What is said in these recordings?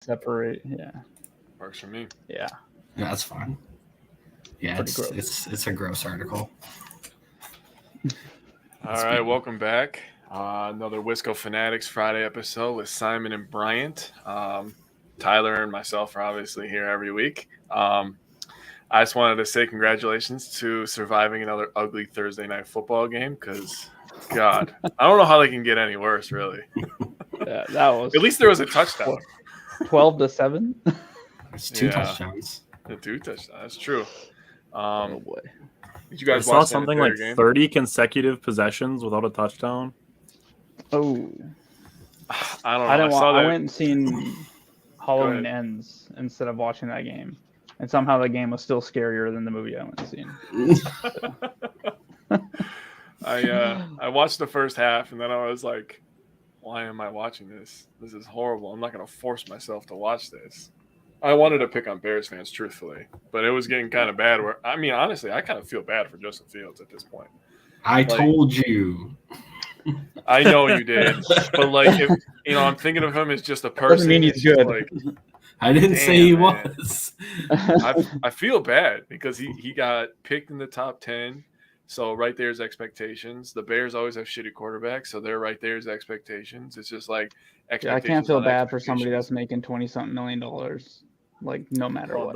separate. Yeah. Works for me. Yeah. Yeah, that's fine. Yeah, it's a gross article. All right, welcome back. Another Wisco Fanatics Friday episode with Simon and Bryant. Tyler and myself are obviously here every week. I just wanted to say congratulations to surviving another ugly Thursday night football game because, God, I don't know how they can get any worse, really. Yeah, that was. At least there was a touchdown. 12-7. It's two touchdowns. The 2 touchdowns. That's true. Oh boy. Did you guys saw watch something like game? 30 consecutive possessions without a touchdown? Oh. I don't know. I went and seen Halloween Ends instead of watching that game. And somehow the game was still scarier than the movie I went and seen. I watched the first half and then I was like, why am I watching this? This is horrible. I'm not going to force myself to watch this. I wanted to pick on Bears fans, truthfully, but it was getting kind of bad. Honestly, I kind of feel bad for Justin Fields at this point. I told you. I know you did, but if I'm thinking of him as just a person. Doesn't mean he's good. I didn't say he was. I feel bad because he got picked in the top 10. So right there's expectations. The Bears always have shitty quarterbacks, so they're right there's expectations. It's just like expectations. I can't feel bad for somebody that's making $20-something million. No matter what.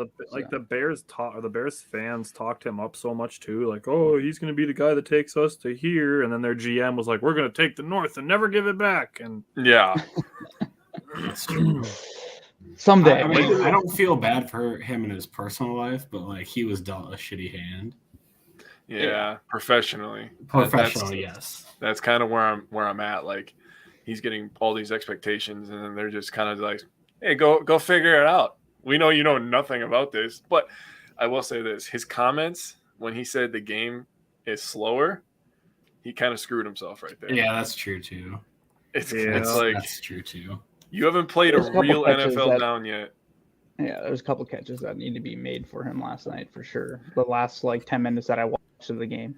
The Bears the Bears fans talked him up so much too. Like, oh, he's going to be the guy that takes us to here, and then their GM was like, we're going to take the North and never give it back. And yeah, someday. I don't feel bad for him in his personal life, but he was dealt a shitty hand. Yeah, professionally. Yes. That's kind of where I'm at. He's getting all these expectations, and then they're just kind of like, hey, go figure it out. We know you know nothing about this, but I will say this: his comments when he said the game is slower, he kind of screwed himself right there. Yeah, that's true too. It's like that's true too. You haven't played a real NFL down yet. Yeah, there's a couple catches that need to be made for him last night for sure. The last 10 minutes that I watched of the game,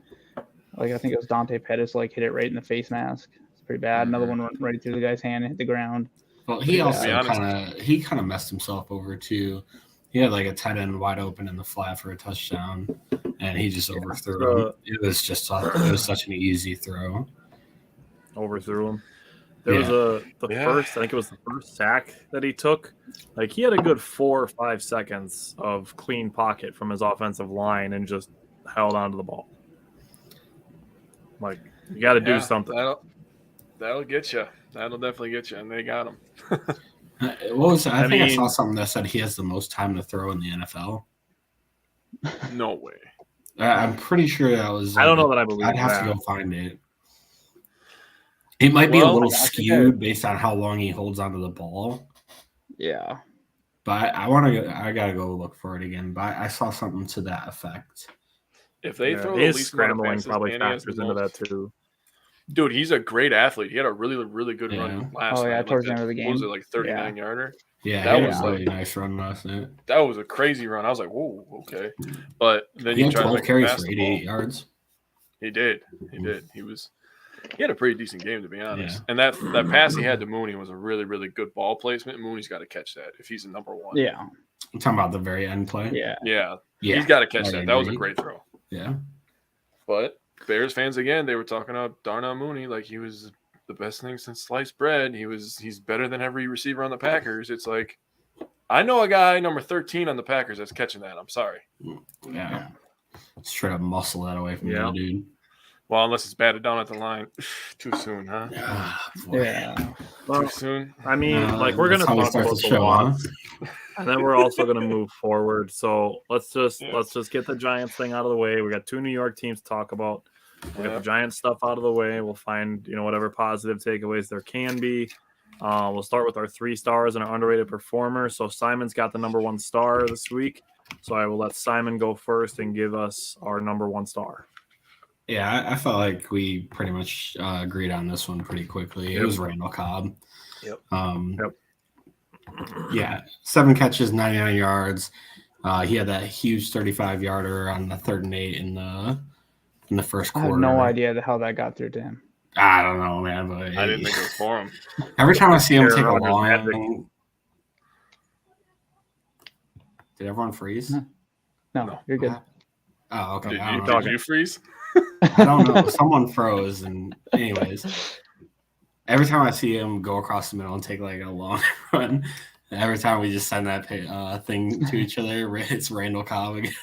I think it was Dante Pettis hit it right in the face mask. It's pretty bad. Another one went right through the guy's hand and hit the ground. Well, he also kind of messed himself over too. He had a tight end wide open in the flat for a touchdown, and he just overthrew him. It was such an easy throw. Overthrew him. There was first, I think it was the first sack that he took. He had a good 4 or 5 seconds of clean pocket from his offensive line and just held onto the ball. You got to do something. That'll get you. That'll definitely get you, and they got him. I think I saw something that said he has the most time to throw in the NFL. No way. I'm pretty sure that was. I don't know that I believe. I'd have to go find it. It might be a little skewed based on how long he holds onto the ball. Yeah. But I gotta go look for it again. But I saw something to that effect. If they throw his scrambling probably factors into that too. Dude, he's a great athlete. He had a really, really good run last night. Towards the end of the game. What was it, 39-yarder? Yeah, that was a really nice run last night. That was a crazy run. I was like, whoa, okay. But then he had 12 carries for 88 yards. He did. He had a pretty decent game, to be honest. Yeah. And that pass he had to Mooney was a really, really good ball placement. Mooney's got to catch that if he's a number one. Yeah. I'm talking about the very end play. Yeah. He's got to catch that. That was a great throw. Yeah. But Bears fans, again, they were talking about Darnell Mooney like he was the best thing since sliced bread. He's better than every receiver on the Packers. It's like, I know a guy number 13 on the Packers that's catching that. I'm sorry. Yeah. Straight up muscle that away from you, dude. Well, unless it's batted down at the line. Too soon, huh? Yeah. Well, too soon. I mean, we're going to talk about the loss, and then we're also going to move forward. So let's just get the Giants thing out of the way. We got 2 New York teams to talk about. We got the Giants stuff out of the way. We'll find whatever positive takeaways there can be. We'll start with our 3 stars and our underrated performer. So Simon's got the number 1 star this week. So I will let Simon go first and give us our number 1 star. Yeah, I felt like we pretty much agreed on this one pretty quickly. Yep. It was Randall Cobb. Yep. Yeah, 7 catches, 99 yards. He had that huge 35-yarder on the 3rd and 8 in the first quarter. I have no idea how that got through to him. I don't know, man. But I didn't think it was for him. Every time I see him take a long, Did everyone freeze? No, you're good. Oh, okay. Did you freeze? I don't know. Someone froze, and anyways, every time I see him go across the middle and take like a long run, every time we just send that thing to each other, it's Randall Cobb again.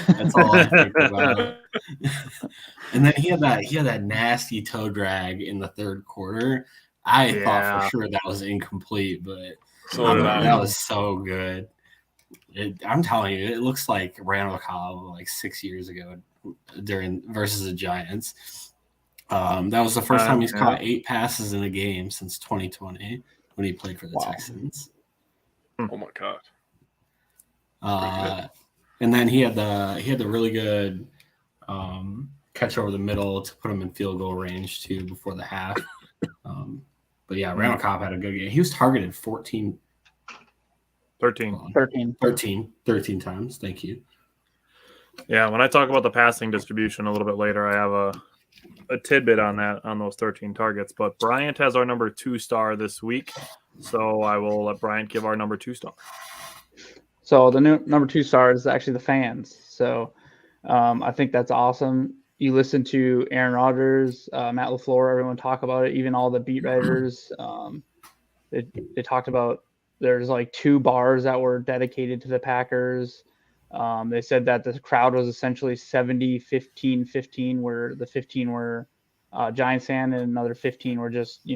That's all I think about. And then he had that nasty toe drag in the third quarter. I thought for sure that was incomplete, but that was so good. I'm telling you, it looks like Randall Cobb like 6 years ago versus the Giants. That was the first time he's caught 8 passes in a game since 2020 when he played for the Texans. Oh my god! And then he had the really good catch over the middle to put him in field goal range too before the half. But yeah, Randall Cobb had a good game. He was targeted 13 times. Thank you. Yeah, when I talk about the passing distribution a little bit later, I have a tidbit on those 13 targets. But Bryant has our number 2 star this week, so I will let Bryant give our number 2 star. So the new number 2 star is actually the fans. So I think that's awesome. You listen to Aaron Rodgers, Matt LaFleur, everyone talk about it. Even all the beat writers, they talked about. There's like 2 bars that were dedicated to the Packers. They said that the crowd was essentially 70, 15, 15, where the 15 were Giants fan and another 15 were just,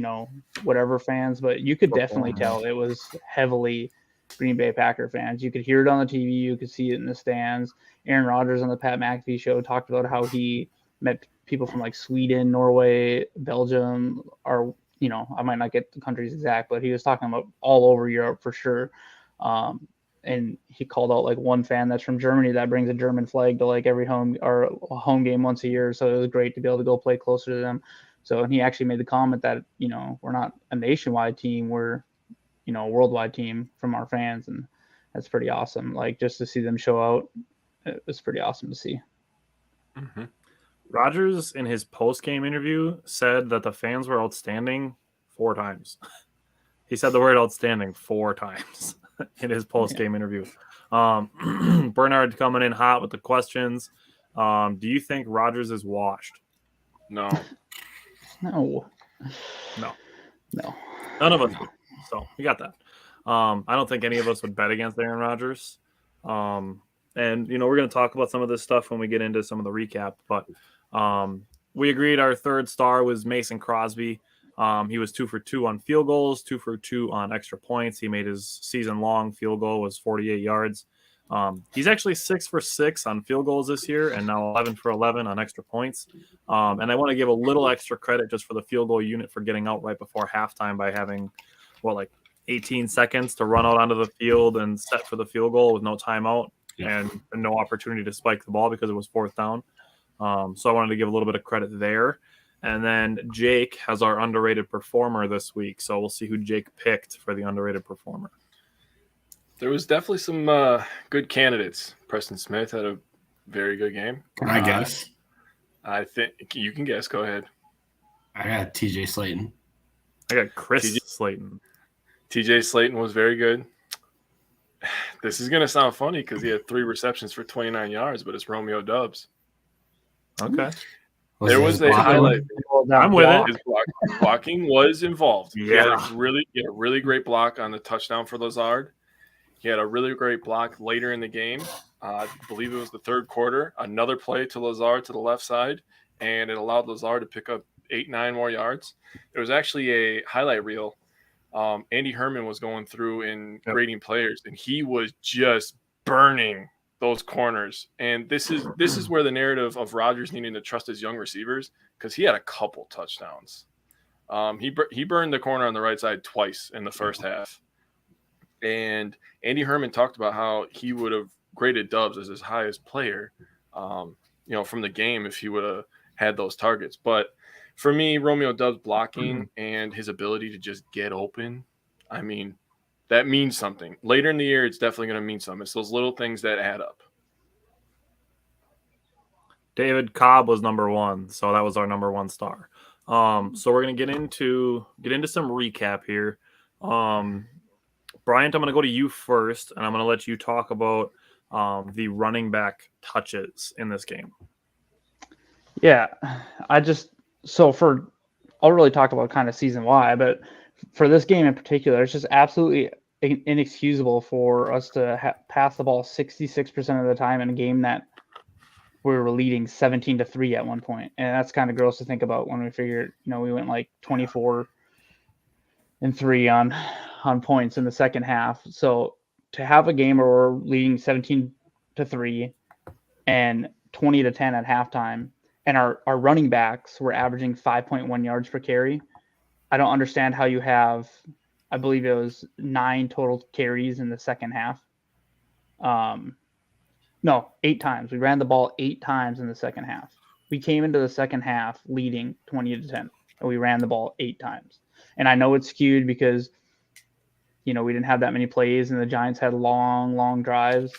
whatever fans. But you could definitely tell it was heavily Green Bay Packer fans. You could hear it on the TV. You could see it in the stands. Aaron Rodgers on the Pat McAfee show talked about how he met people from like Sweden, Norway, Belgium, or I might not get the countries exact, but he was talking about all over Europe for sure. And he called out like one fan that's from Germany that brings a German flag to like every home game once a year. So it was great to be able to go play closer to them. So, and he actually made the comment that, we're not a nationwide team. We're, a worldwide team from our fans. And that's pretty awesome. Like just to see them show out, it was pretty awesome to see. Mm-hmm. Rodgers, in his post-game interview, said that the fans were outstanding 4 times. He said the word outstanding 4 times in his post-game interview. Bernard coming in hot with the questions. Do you think Rodgers is washed? No. No. None of us do. So we got that. I don't think any of us would bet against Aaron Rodgers. And, we're going to talk about some of this stuff when we get into some of the recap. But we agreed our 3rd star was Mason Crosby. He was 2 for 2 on field goals, 2 for 2 on extra points. He made his season-long field goal was 48 yards. He's actually 6 for 6 on field goals this year and now 11 for 11 on extra points. And I want to give a little extra credit just for the field goal unit for getting out right before halftime by having, 18 seconds to run out onto the field and set for the field goal with no timeout and no opportunity to spike the ball because it was 4th down. So I wanted to give a little bit of credit there. And then Jake has our underrated performer this week. So we'll see who Jake picked for the underrated performer. There was definitely some good candidates. Preston Smith had a very good game. Can I guess? I think you can guess. Go ahead. I got TJ Slayton. I got Chris Slayton. TJ Slayton was very good. This is going to sound funny because he had 3 receptions for 29 yards, but it's Romeo Doubs. Okay. There was a highlight. I'm with it. His blocking was involved. Yeah. He had a really great block on the touchdown for Lazard. He had a really great block later in the game. I believe it was the 3rd quarter. Another play to Lazard to the left side, and it allowed Lazard to pick up 8-9 more yards. There was actually a highlight reel. Andy Herman was going through and grading players, and he was just burning those corners. And this is where the narrative of Rodgers needing to trust his young receivers, because he had a couple touchdowns. He burned the corner on the right side twice in the first half. And Andy Herman talked about how he would have graded Doubs as his highest player, from the game if he would have had those targets. But for me, Romeo Doubs blocking and his ability to just get open, I mean, that means something. Later in the year, it's definitely going to mean something. It's those little things that add up. David Cobb was number 1, so that was our number 1 star. So we're going to get into some recap here. Bryant, I'm going to go to you first, and I'm going to let you talk about the running back touches in this game. Yeah, I'll really talk about kind of season wide, but for this game in particular, it's just absolutely inexcusable for us to pass the ball 66% of the time in a game that we were leading 17-3 at one point. And that's kind of gross to think about when we figured, we went like 24-3 on points in the second half. So to have a game where we're leading 17-3 and 20-10 at halftime, and our running backs were averaging 5.1 yards per carry, I don't understand how you have, I believe it was 9 total carries in the second half. No, 8 times. We ran the ball 8 times in the second half. We came into the second half leading 20-10, and we ran the ball 8 times. And I know it's skewed because, we didn't have that many plays, and the Giants had long drives.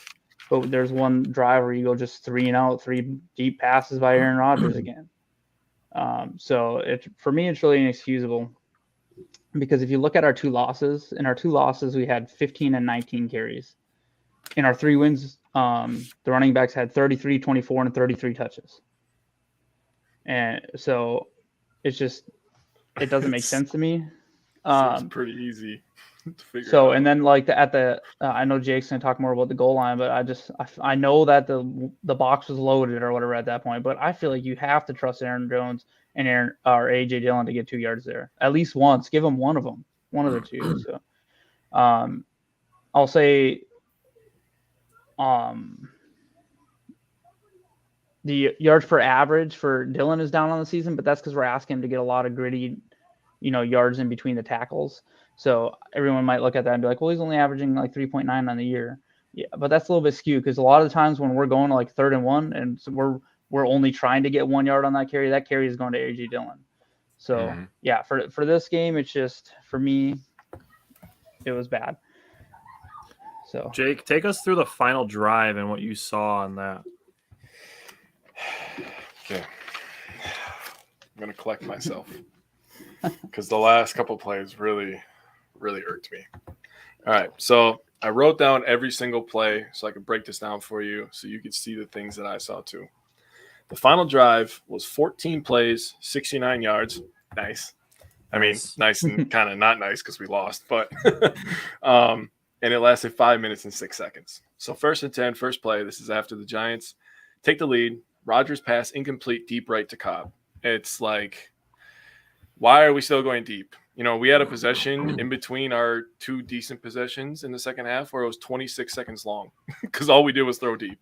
But there's one drive where you go just 3 and out, 3 deep passes by Aaron Rodgers again. So for me, it's really inexcusable because if you look at our 2 losses, we had 15 and 19 carries. In our 3 wins, the running backs had 33, 24, and 33 touches. And so it doesn't make sense to me. It's pretty easy to figure so, out. And then I know Jake's going to talk more about the goal line, but I know that the box was loaded or whatever at that point, but I feel like you have to trust Aaron Jones and AJ Dillon to get 2 yards there at least once. Give them one of the 2. So, I'll say, the yards per average for Dillon is down on the season, but that's because we're asking him to get a lot of gritty, yards in between the tackles. So everyone might look at that and be like, well, he's only averaging like 3.9 on the year. Yeah, but that's a little bit skewed because a lot of the times when we're going to like 3rd and 1 and so we're only trying to get 1 yard on that carry is going to AJ Dillon. So yeah, for this game, it's just, for me, it was bad. So Jake, take us through the final drive and what you saw on that. Okay. I'm going to collect myself because the last couple plays really irked me. All right. So I wrote down every single play so I could break this down for you so you could see the things that I saw too. The final drive was 14 plays, 69 yards. Nice. I mean, nice and kind of not nice because we lost, but and it lasted 5 minutes and 6 seconds. So 1st and 10, first play. This is after the Giants take the lead. Rodgers pass incomplete, deep right to Cobb. It's like, why are we still going deep? We had a possession in between our 2 decent possessions in the second half where it was 26 seconds long because all we did was throw deep.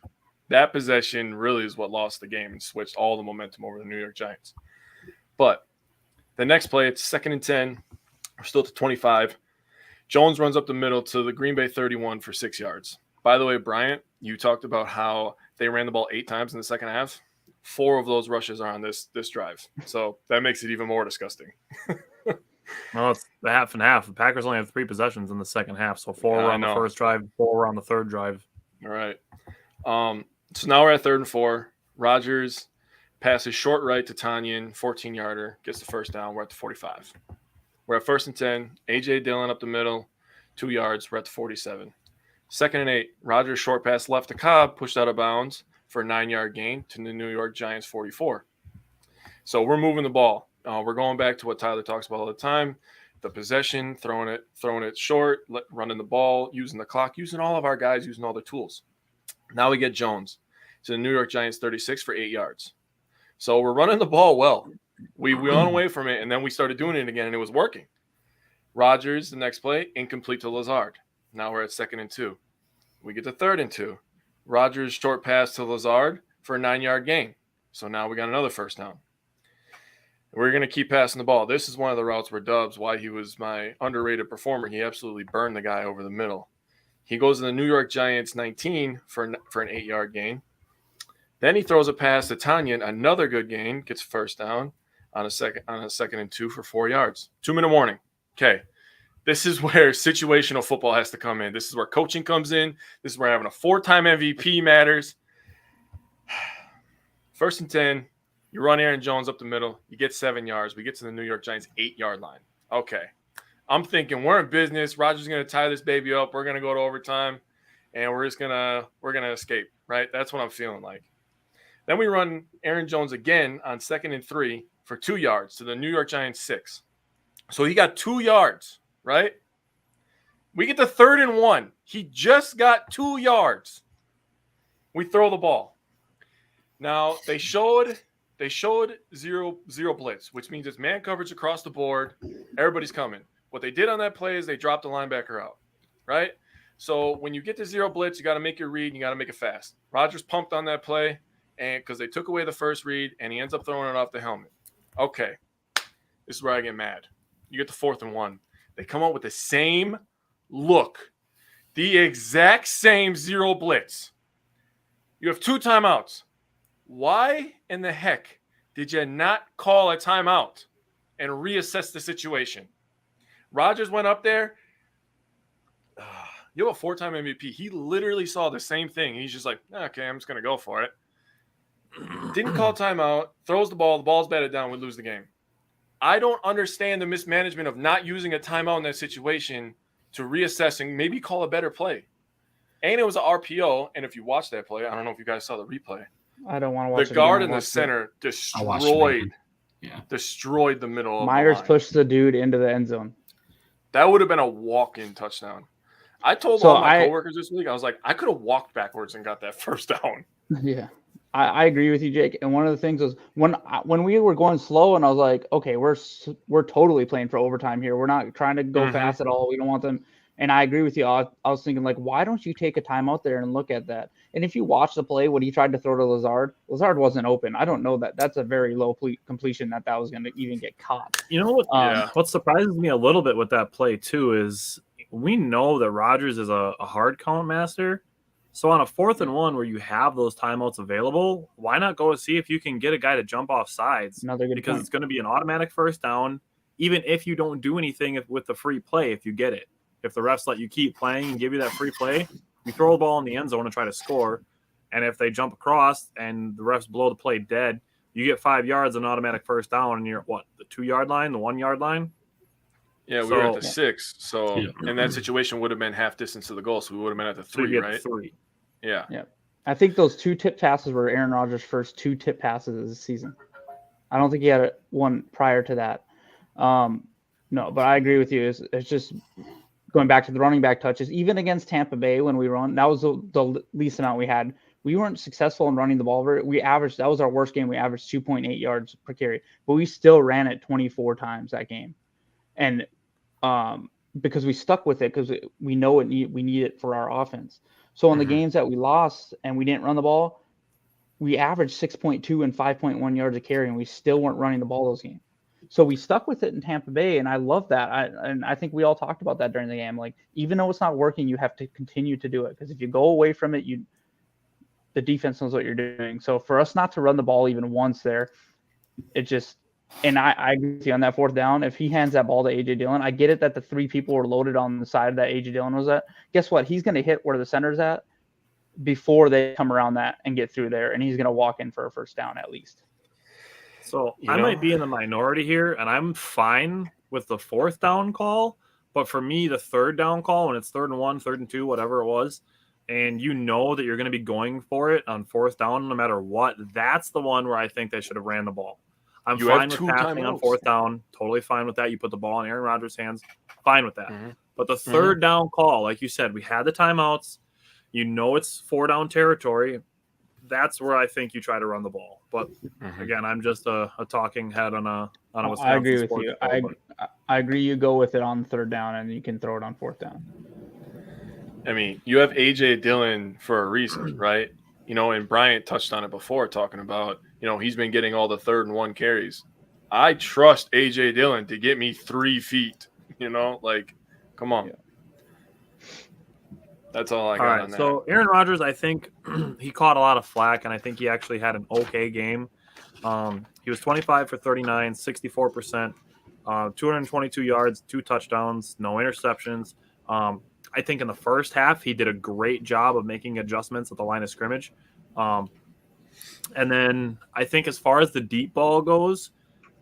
That possession really is what lost the game and switched all the momentum over the New York Giants. But the next play, it's 2nd and 10. We're still at the 25. Jones runs up the middle to the Green Bay 31 for 6 yards. By the way, Bryant, you talked about how they ran the ball 8 times in the second half. 4 of those rushes are on this drive. So that makes it even more disgusting. Well, it's the half and half. The Packers only have 3 possessions in the second half. So 4 were on the first drive, 4 were on the third drive. All right. So now we're at 3rd and 4. Rodgers passes short right to Tanyan, 14-yarder, gets the first down. We're at the 45. We're at 1st and 10. A.J. Dillon up the middle, 2 yards. We're at the 47. 2nd and 8. Rodgers short pass left to Cobb, pushed out of bounds for a 9-yard gain to the New York Giants 44. So we're moving the ball. We're going back to what Tyler talks about all the time. The possession, throwing it short, running the ball, using the clock, using all of our guys, using all their tools. Now we get Jones to the New York Giants 36 for 8 yards. So we're running the ball well. We went away from it, and then we started doing it again, and it was working. Rodgers, the next play, incomplete to Lazard. Now we're at 2nd and 2. We get to 3rd and 2. Rodgers short pass to Lazard for a 9-yard gain. So now we got another first down. We're going to keep passing the ball. This is one of the routes where Dubs, why he was my underrated performer, he absolutely burned the guy over the middle. He goes to the New York Giants 19 for an 8-yard gain. Then he throws a pass to Tanyan, another good gain, gets first down on a 2nd and 2 for 4 yards. 2-minute warning. Okay. This is where situational football has to come in. This is where coaching comes in. This is where having a 4-time MVP matters. 1st and 10. You run Aaron Jones up the middle. You get 7 yards. We get to the New York Giants 8-yard line. Okay. I'm thinking we're in business. Rodgers going to tie this baby up. We're going to go to overtime, and we're gonna escape. Right? That's what I'm feeling like. Then we run Aaron Jones again on 2nd and 3 for 2 yards to the New York Giants 6. So he got 2 yards. Right? We get to 3rd and 1. He just got 2 yards. We throw the ball. Now they showed zero blitz, which means it's man coverage across the board. Everybody's coming. What they did on that play is they dropped the linebacker out, right? So when you get to zero blitz, you got to make your read and you got to make it fast. Rodgers pumped on that play, and because they took away the first read, and he ends up throwing it off the helmet. Okay, this is where I get mad. You get to 4th and 1. They come out with the same look, the exact same zero blitz. You have 2 timeouts. Why in the heck did you not call a timeout and reassess the situation? Rodgers went up there. You have a 4-time MVP. He literally saw the same thing. He's just like, okay, I'm just going to go for it. Didn't call timeout, throws the ball's batted down, we lose the game. I don't understand the mismanagement of not using a timeout in that situation to reassess and maybe call a better play. And it was an RPO, and if you watch that play, I don't know if you guys saw the replay. I don't want to watch the guard in the center destroyed the middle of Myers the line. pushed the dude into the end zone. That would have been a walk-in touchdown. I told all my coworkers this week, I was like, I could have walked backwards and got that first down. Yeah, I agree with you, Jake. And one of the things was when we were going slow, and I was like, okay, we're totally playing for overtime here. We're not trying to go fast at all. We don't want them. And I agree with you. I was thinking, like, why don't you take a time out there and look at that? And if you watch the play, when he tried to throw to Lazard wasn't open. I don't know that. That's a very low completion that was going to even get caught. You know what? What surprises me a little bit with that play, too, is we know that Rodgers is a hard count master. So on a 4th and 1 where you have those timeouts available, why not go and see if you can get a guy to jump off sides? Because it's going to be an automatic first down, even if you don't do anything with the free play if you get it. If the refs let you keep playing and give you that free play, you throw the ball in the end zone and try to score. And if they jump across and the refs blow the play dead, you get 5 yards, an automatic first down, and you're at what, the 2-yard line, the 1-yard line? Yeah, we were at the 6. So in that situation would have been half distance to the goal. So we would have been at the 3, right? 3. Yeah. I think those 2 tip passes were Aaron Rodgers' first 2 tip passes of the season. I don't think he had one prior to that. No, but I agree with you. It's just going back to the running back touches, even against Tampa Bay when we run, that was the least amount we had. We weren't successful in running the ball. That was our worst game. We averaged 2.8 yards per carry, but we still ran it 24 times that game. And because we stuck with it, because we know we need it for our offense. So in the games that we lost and we didn't run the ball, we averaged 6.2 and 5.1 yards a carry, and we still weren't running the ball those games. So we stuck with it in Tampa Bay, and I love that. I think we all talked about that during the game. Like, even though it's not working, you have to continue to do it, because if you go away from it, the defense knows what you're doing. So for us not to run the ball even once there, it just – and I agree with you on that 4th down. If he hands that ball to A.J. Dillon, I get it that the 3 people were loaded on the side that A.J. Dillon was at. Guess what? He's going to hit where the center's at before they come around that and get through there, and he's going to walk in for a first down at least. So I might be in the minority here, and I'm fine with the 4th down call. But for me, the 3rd down call, when it's 3rd and 1, 3rd and 2, whatever it was, and you know that you're going to be going for it on 4th down no matter what, that's the one where I think they should have ran the ball. I'm fine with passing on 4th down. Totally fine with that. You put the ball in Aaron Rodgers' hands. Fine with that. But the 3rd down call, like you said, we had the timeouts. You know it's 4-down territory. That's where I think you try to run the ball. But again, I'm just a talking head on a Wisconsin. I agree with you. I agree. You go with it on 3rd down, and you can throw it on 4th down. I mean, you have A.J. Dillon for a reason, right? You know, and Bryant touched on it before, talking about, you know, he's been getting all the 3rd and 1 carries. I trust A.J. Dillon to get me 3 feet. You know, like, come on. Yeah. That's all I got on that. So Aaron Rodgers, I think he caught a lot of flack, and I think he actually had an okay game. He was 25 for 39, 64%, 222 yards, 2 touchdowns, no interceptions. I think in the first half, he did a great job of making adjustments at the line of scrimmage. And then I think as far as the deep ball goes,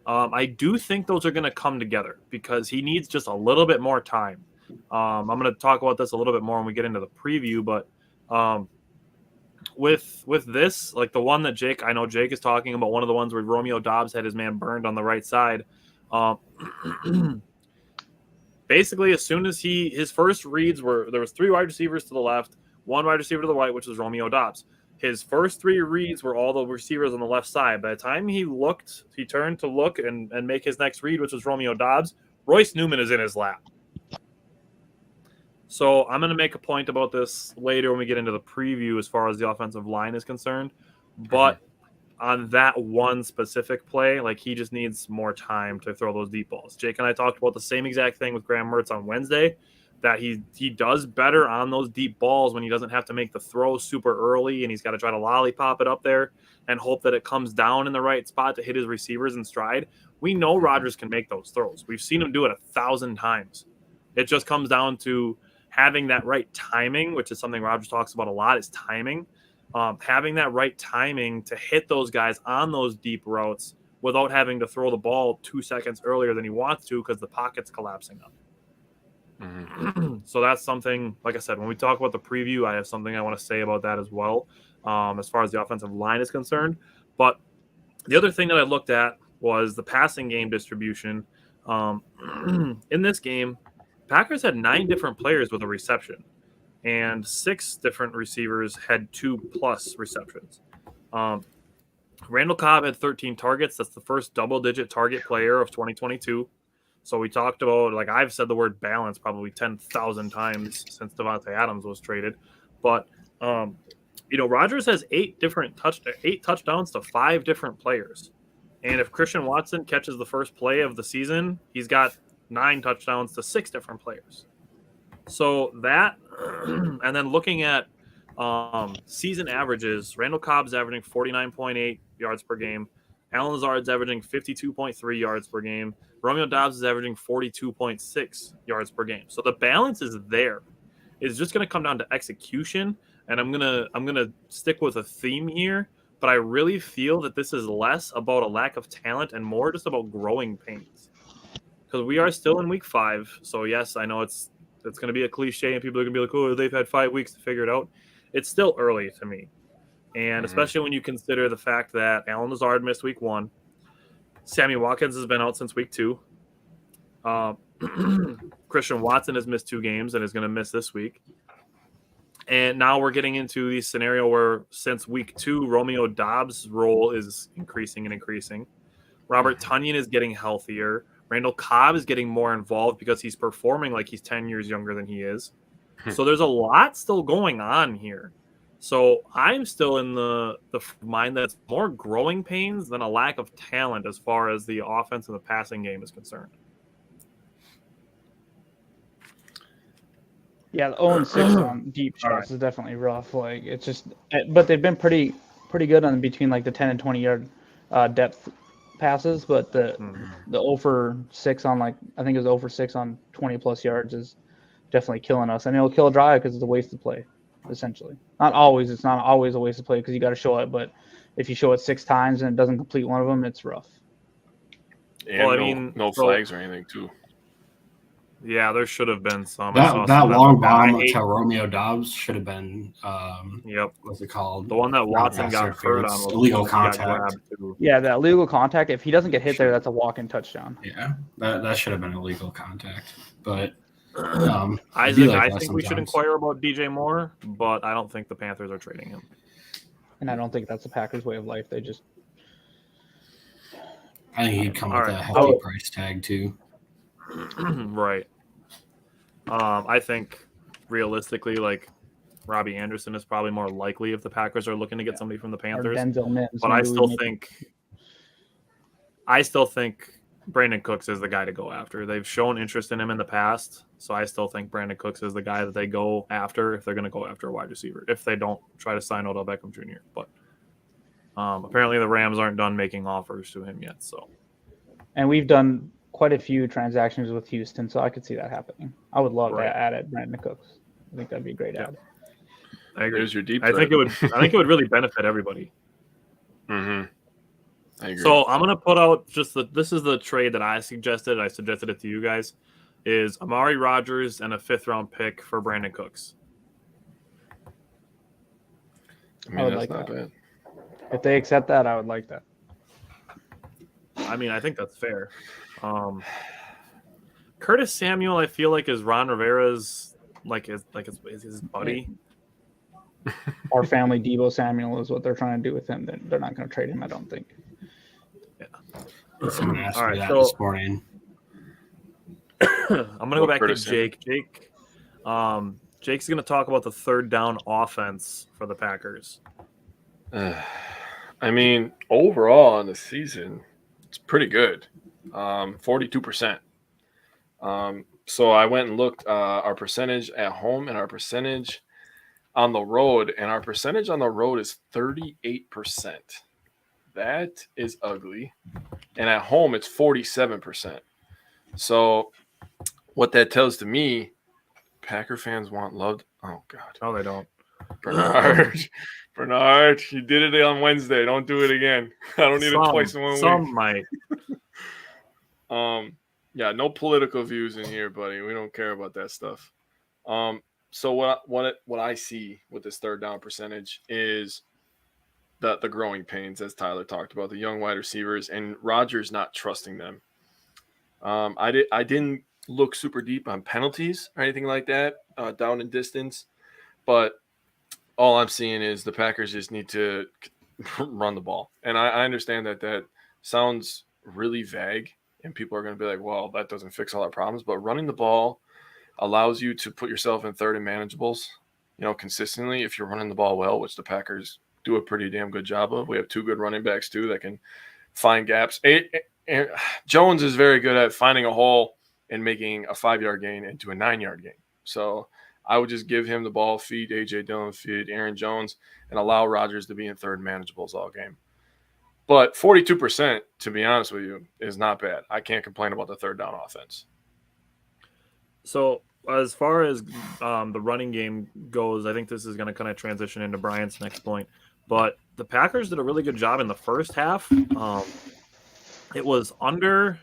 I do think those are going to come together because he needs just a little bit more time. I'm going to talk about this a little bit more when we get into the preview, but with this, like the one that I know Jake is talking about, one of the ones where Romeo Doubs had his man burned on the right side. Basically, as soon as his first reads there was 3 wide receivers to the left, 1 wide receiver to the right, which was Romeo Doubs. His first 3 reads were all the receivers on the left side. By the time he turned to look and make his next read, which was Romeo Doubs, Royce Newman is in his lap. So I'm going to make a point about this later when we get into the preview as far as the offensive line is concerned. But on that one specific play, like he just needs more time to throw those deep balls. Jake and I talked about the same exact thing with Graham Mertz on Wednesday, that he does better on those deep balls when he doesn't have to make the throw super early and he's got to try to lollipop it up there and hope that it comes down in the right spot to hit his receivers in stride. We know Rodgers can make those throws. We've seen him do it 1,000 times. It just comes down to having that right timing, which is something Rodgers talks about a lot, is timing. Having that right timing to hit those guys on those deep routes without having to throw the ball 2 seconds earlier than he wants to because the pocket's collapsing up. So that's something, like I said, when we talk about the preview, I have something I want to say about that as well, as far as the offensive line is concerned. But the other thing that I looked at was the passing game distribution. In this game, Packers had 9 different players with a reception, and 6 different receivers had 2+ receptions. Randall Cobb had 13 targets. That's the first double-digit target player of 2022. So we talked about, like I've said the word balance probably 10,000 times since Devontae Adams was traded. But, Rodgers has 8 touchdowns to 5 different players. And if Christian Watson catches the first play of the season, he's got 9 touchdowns to 6 different players. So that, and then looking at season averages, Randall Cobb's averaging 49.8 yards per game. Allen Lazard's averaging 52.3 yards per game. Romeo Doubs is averaging 42.6 yards per game. So the balance is there. It's just going to come down to execution, and I'm gonna stick with a theme here. But I really feel that this is less about a lack of talent and more just about growing pains. Because we are still in week 5. So yes, I know it's going to be a cliche, and people are going to be like, "Oh, they've had 5 weeks to figure it out." It's still early to me. And especially when you consider the fact that Allen Lazard missed week 1. Sammy Watkins has been out since week 2. Christian Watson has missed 2 games and is going to miss this week. And now we're getting into the scenario where since week 2, Romeo Doubs' role is increasing and increasing. Robert Tonyan is getting healthier. Randall Cobb is getting more involved because he's performing like he's 10 years younger than he is. So there's a lot still going on here. So I'm still in the mind that it's more growing pains than a lack of talent as far as the offense and the passing game is concerned. Yeah, the 0-6 on deep shots is definitely rough. Like it's just, but they've been pretty good on between like the 10 and 20 yard depth passes. But the 0-for-6 on I think it was 0-for-6 on 20+ yards is definitely killing us. And it'll kill a drive because it's a wasted play. Essentially, it's not always a waste of play because you got to show it, but if you show it 6 times and it doesn't complete one of them, it's rough. And no flags or anything too. Yeah, there should have been some. That long bomb to Romeo Doubs should have been what's it called? The one that Watson got hurt on was illegal contact. Yeah, that illegal contact. If he doesn't get hit there, that's a walk-in touchdown. Yeah, that should have been illegal contact, but. I think we should inquire about DJ Moore, but I don't think the Panthers are trading him. And I don't think that's the Packers' way of life. They just. I think he'd come with a hefty price tag too. Right. I think realistically, like Robbie Anderson is probably more likely if the Packers are looking to get somebody from the Panthers. But I still think Brandon Cooks is the guy to go after. They've shown interest in him in the past, so I still think Brandon Cooks is the guy that they go after if they're going to go after a wide receiver, if they don't try to sign Odell Beckham Jr. But apparently the Rams aren't done making offers to him yet. So, and we've done quite a few transactions with Houston, so I could see that happening. I would love to add at Brandon Cooks. I think that'd be a great ad. I agree. There's your deep I think it would really benefit everybody. Mm-hmm. I agree. So I'm gonna put out this is the trade that I suggested. I suggested it to you guys. Is Amari Rodgers and a 5th-round pick for Brandon Cooks. I mean, I would that's like not that. bad. If they accept that, I would like that. I mean, I think that's fair. Curtis Samuel, I feel like is Ron Rivera's his buddy. Our family Debo Samuel is what they're trying to do with him. They're not going to trade him, I don't think. Someone asked All me right, that so- this morning. I'm gonna go back to Curtis Jake. Jake, Jake's gonna talk about the 3rd down offense for the Packers. I mean, overall on the season, it's pretty good. 42%. So I went and looked our percentage at home and our percentage on the road, and our percentage on the road is 38%. That is ugly. And at home, it's 47%. So what that tells to me, Packer fans want loved. Oh, God. No, they don't. Bernard, you did it on Wednesday. Don't do it again. I don't need it twice in 1 week. Some might. Yeah, no political views in here, buddy. We don't care about that stuff. So what I see with this 3rd down percentage is the growing pains, as Tyler talked about, the young wide receivers and Rodgers not trusting them. I didn't look super deep on penalties or anything like that, down in distance, but all I'm seeing is the Packers just need to run the ball. And I understand that sounds really vague, and people are going to be like, well, that doesn't fix all our problems. But running the ball allows you to put yourself in 3rd and manageables, consistently if you're running the ball well, which the Packers do a pretty damn good job of. We have 2 good running backs, too, that can find gaps. Jones is very good at finding a hole and making a 5-yard gain into a 9-yard gain. So I would just give him the ball, feed A.J. Dillon, feed Aaron Jones, and allow Rodgers to be in 3rd manageables all game. But 42%, to be honest with you, is not bad. I can't complain about the 3rd down offense. So as far as the running game goes, I think this is going to kind of transition into Brian's next point. But the Packers did a really good job in the first half. It was under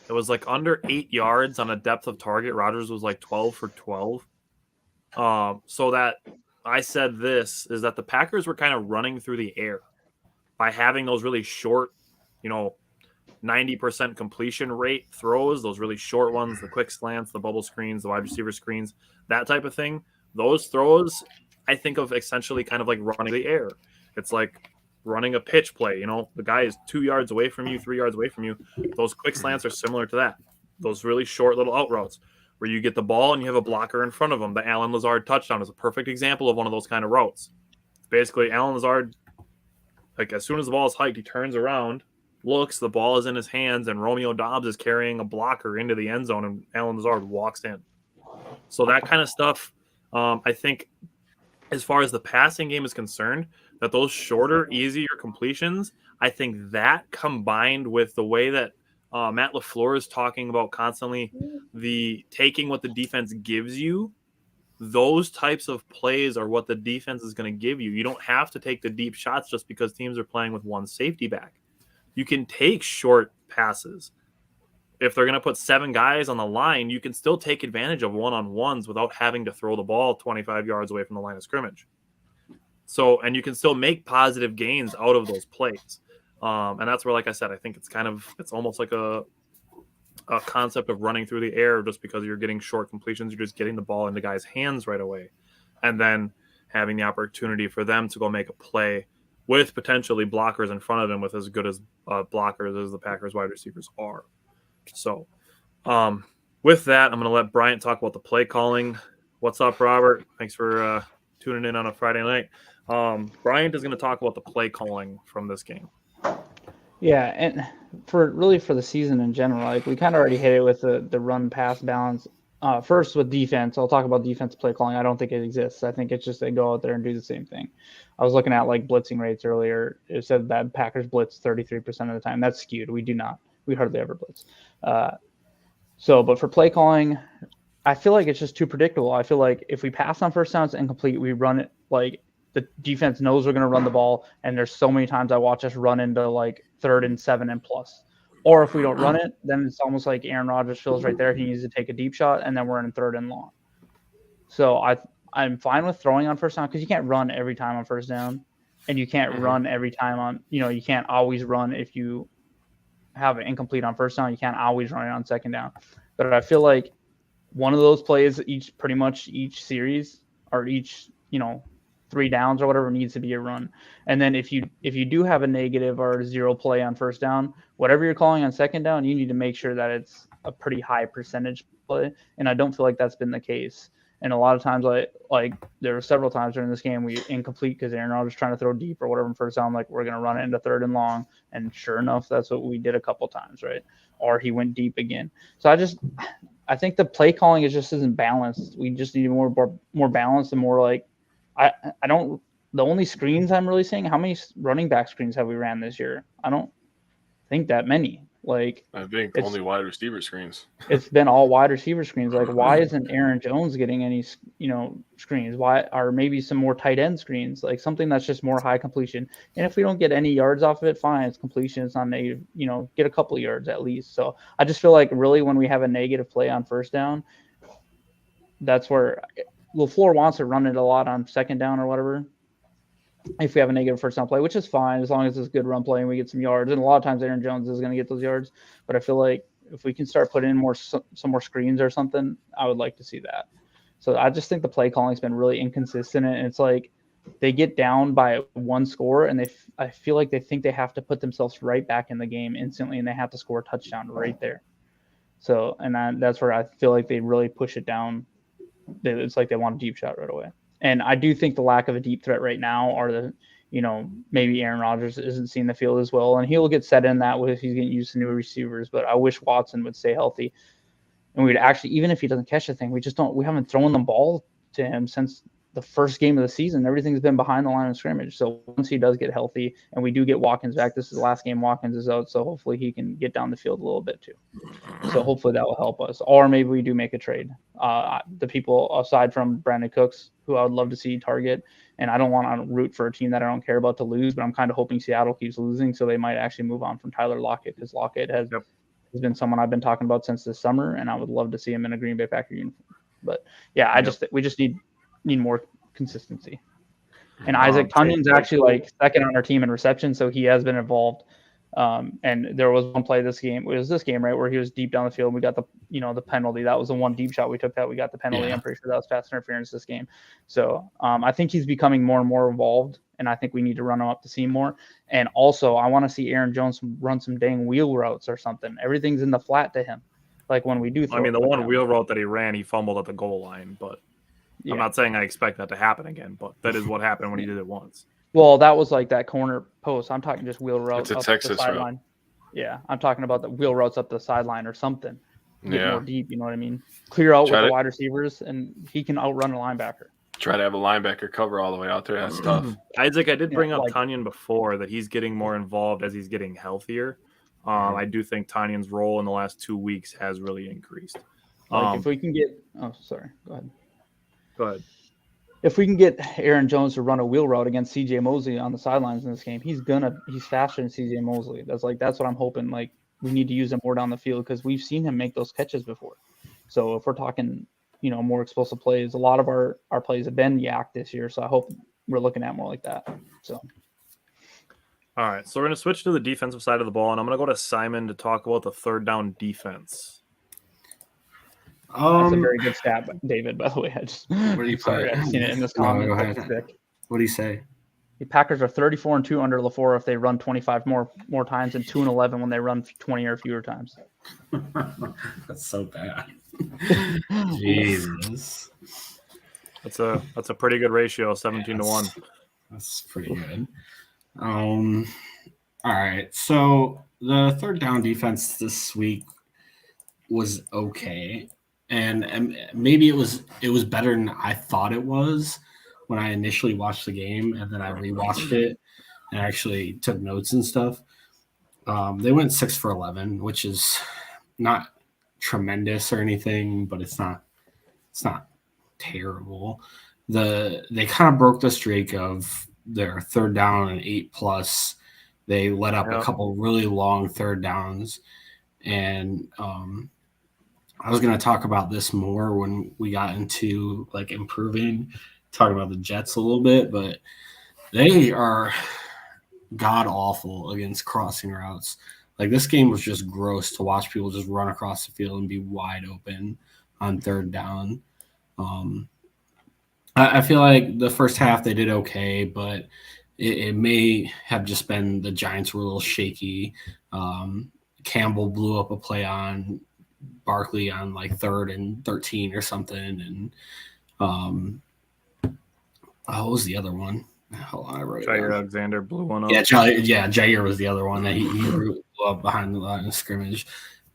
8 yards on a depth of target. Rodgers was like 12 for 12. So that I said this is that the Packers were kind of running through the air by having those really short, 90% completion rate throws, those really short ones, the quick slants, the bubble screens, the wide receiver screens, that type of thing. Those throws, I think of essentially kind of like running the air. It's like running a pitch play. The guy is 2 yards away from you, 3 yards away from you. Those quick slants are similar to that. Those really short little out routes where you get the ball and you have a blocker in front of them. The Allen Lazard touchdown is a perfect example of one of those kind of routes. Basically, Allen Lazard, like as soon as the ball is hiked, he turns around, looks, the ball is in his hands, and Romeo Doubs is carrying a blocker into the end zone, and Allen Lazard walks in. So that kind of stuff, I think, as far as the passing game is concerned, that those shorter, easier completions, I think that combined with the way that Matt LaFleur is talking about constantly the taking what the defense gives you, those types of plays are what the defense is going to give you. You don't have to take the deep shots just because teams are playing with one safety back. You can take short passes. If they're going to put 7 guys on the line, you can still take advantage of one-on-ones without having to throw the ball 25 yards away from the line of scrimmage. So, and you can still make positive gains out of those plays. And that's where, like I said, I think it's almost like a concept of running through the air just because you're getting short completions. You're just getting the ball into guys' hands right away. And then having the opportunity for them to go make a play with potentially blockers in front of them with as good as blockers as the Packers wide receivers are. So with that, I'm going to let Bryant talk about the play calling. What's up, Robert? Thanks for tuning in on a Friday night. Bryant is going to talk about the play calling from this game. Yeah, and for the season in general, like we kind of already hit it with the run pass balance. First with defense, I'll talk about defense play calling. I don't think it exists. I think it's just they go out there and do the same thing. I was looking at like blitzing rates earlier. It said that Packers blitz 33% of the time. That's skewed. We do not. We hardly ever blitz. But for play calling, I feel like it's just too predictable. I feel like if we pass on first downs incomplete, we run it like the defense knows we're going to run the ball, and there's so many times I watch us run into like 3rd and 7 and plus. Or if we don't run it, then it's almost like Aaron Rodgers feels right there. He needs to take a deep shot, and then we're in 3rd and long. So I'm fine with throwing on first down because you can't run every time on first down, and you can't run every time on, you can't always run if you have it incomplete on first down. You can't always run it on second down. But I feel like one of those plays pretty much each series or each, 3 downs or whatever needs to be a run. And then if you do have a negative or 0 play on first down, whatever you're calling on second down, you need to make sure that it's a pretty high percentage play. And I don't feel like that's been the case. And a lot of times, like there were several times during this game we incomplete because Aaron Rodgers trying to throw deep or whatever on first down, like we're going to run it into 3rd and long. And sure enough, that's what we did a couple times, right? Or he went deep again. So I think the play calling isn't balanced. We just need more balanced and more like, the only screens I'm really seeing, how many running back screens have we ran this year? I don't think that many. Like, I think only wide receiver screens. It's been all wide receiver screens. Like, why isn't Aaron Jones getting any, screens? Why, or maybe some more tight end screens, like something that's just more high completion. And if we don't get any yards off of it, fine. It's completion. It's not negative. Get a couple of yards at least. So I just feel like really when we have a negative play on first down, that's where LaFleur wants to run it a lot on second down or whatever. If we have a negative first down play, which is fine as long as it's good run play and we get some yards. And a lot of times Aaron Jones is going to get those yards. But I feel like if we can start putting in some more screens or something, I would like to see that. So I just think the play calling has been really inconsistent. And it's like they get down by 1 score and I feel like they think they have to put themselves right back in the game instantly and they have to score a touchdown right there. So, and that's where I feel like they really push it down. It's like they want a deep shot right away. And I do think the lack of a deep threat right now are maybe Aaron Rodgers isn't seeing the field as well. And he'll get set in that way if he's getting used to new receivers. But I wish Watson would stay healthy. And we'd actually, even if he doesn't catch the thing, we haven't thrown the ball to him since the first game of the season. Everything's been behind the line of scrimmage. So once he does get healthy and we do get Watkins back, this is the last game Watkins is out. So hopefully he can get down the field a little bit too. So hopefully that will help us. Or maybe we do make a trade. The people aside from Brandon Cooks, who I would love to see target, and I don't want to root for a team that I don't care about to lose, but I'm kind of hoping Seattle keeps losing so they might actually move on from Tyler Lockett because Lockett has been someone I've been talking about since this summer, and I would love to see him in a Green Bay Packer uniform. But yeah, we just need more consistency. And Isaac Tunyon's actually like second on our team in reception, so he has been involved. And there was one play this game, right, where he was deep down the field and we got the penalty. That was the one deep shot we took that we got the penalty. Yeah. I'm pretty sure that was pass interference this game. So I think he's becoming more and more involved, and I think we need to run him up the seam more. And also I want to see Aaron Jones run some dang wheel routes or something. Everything's in the flat to him. Like when we do the one wheel route that he ran, he fumbled at the goal line, but yeah. I'm not saying I expect that to happen again, but that is what happened when he did it once. Well, that was like that corner post. I'm talking just wheel routes. It's a Texas the sideline. Route. Yeah, I'm talking about the wheel routes up the sideline or something. Get more deep, you know what I mean? Clear out with the wide receivers, and he can outrun a linebacker. Try to have a linebacker cover all the way out there. That's tough. Isaac, I did bring up Tunyon before, that he's getting more involved as he's getting healthier. I do think Tunyon's role in the last 2 weeks has really increased. If we can get – oh, sorry. Go ahead. If we can get Aaron Jones to run a wheel route against CJ Mosley on the sidelines in this game, he's faster than CJ Mosley. That's what I'm hoping. Like, we need to use him more down the field because we've seen him make those catches before. So if we're talking, more explosive plays, a lot of our plays have been yak this year. So I hope we're looking at more like that. So. All right. So we're going to switch to the defensive side of the ball, and I'm going to go to Simon to talk about the third down defense. That's a very good stat, David, by the way. What do you sorry, I've seen it in this comment. Go ahead. What do you say? The Packers are 34-2 under LaFleur if they run 25 more times, and 2-11 when they run 20 or fewer times. That's so bad. Jesus. That's a pretty good ratio, 17-1. That's pretty good. All right. So the third down defense this week was okay. And maybe it was better than I thought it was when I initially watched the game, and then I rewatched it and actually took notes and stuff. They went 6 for 11, which is not tremendous or anything, but it's not terrible. They kind of broke the streak of their third down and 8+. They let up a couple really long third downs, and I was going to talk about this more when we got into like improving, talking about the Jets a little bit, but they are god awful against crossing routes. Like this game was just gross to watch people just run across the field and be wide open on third down. I feel like the first half they did okay, but it may have just been the Giants were a little shaky. Campbell blew up a play on Barkley on like 3rd and 13 or something, and what was the other one? Hold on, I wrote Jair Alexander blew one up. Yeah, Jair was the other one that he blew up behind the line of scrimmage.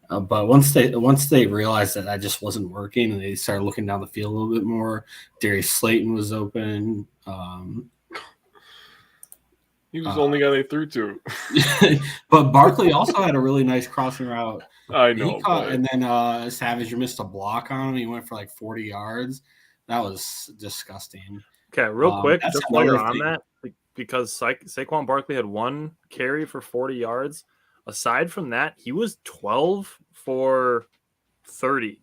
But once they realized that just wasn't working, and they started looking down the field a little bit more, Darius Slayton was open. He was the only guy they threw to. But Barkley also had a really nice crossing route. I know. And then Savage missed a block on him. He went for like 40 yards. That was disgusting. Okay, real quick, just while you're on that, because Saquon Barkley had 1 carry for 40 yards. Aside from that, he was 12 for 30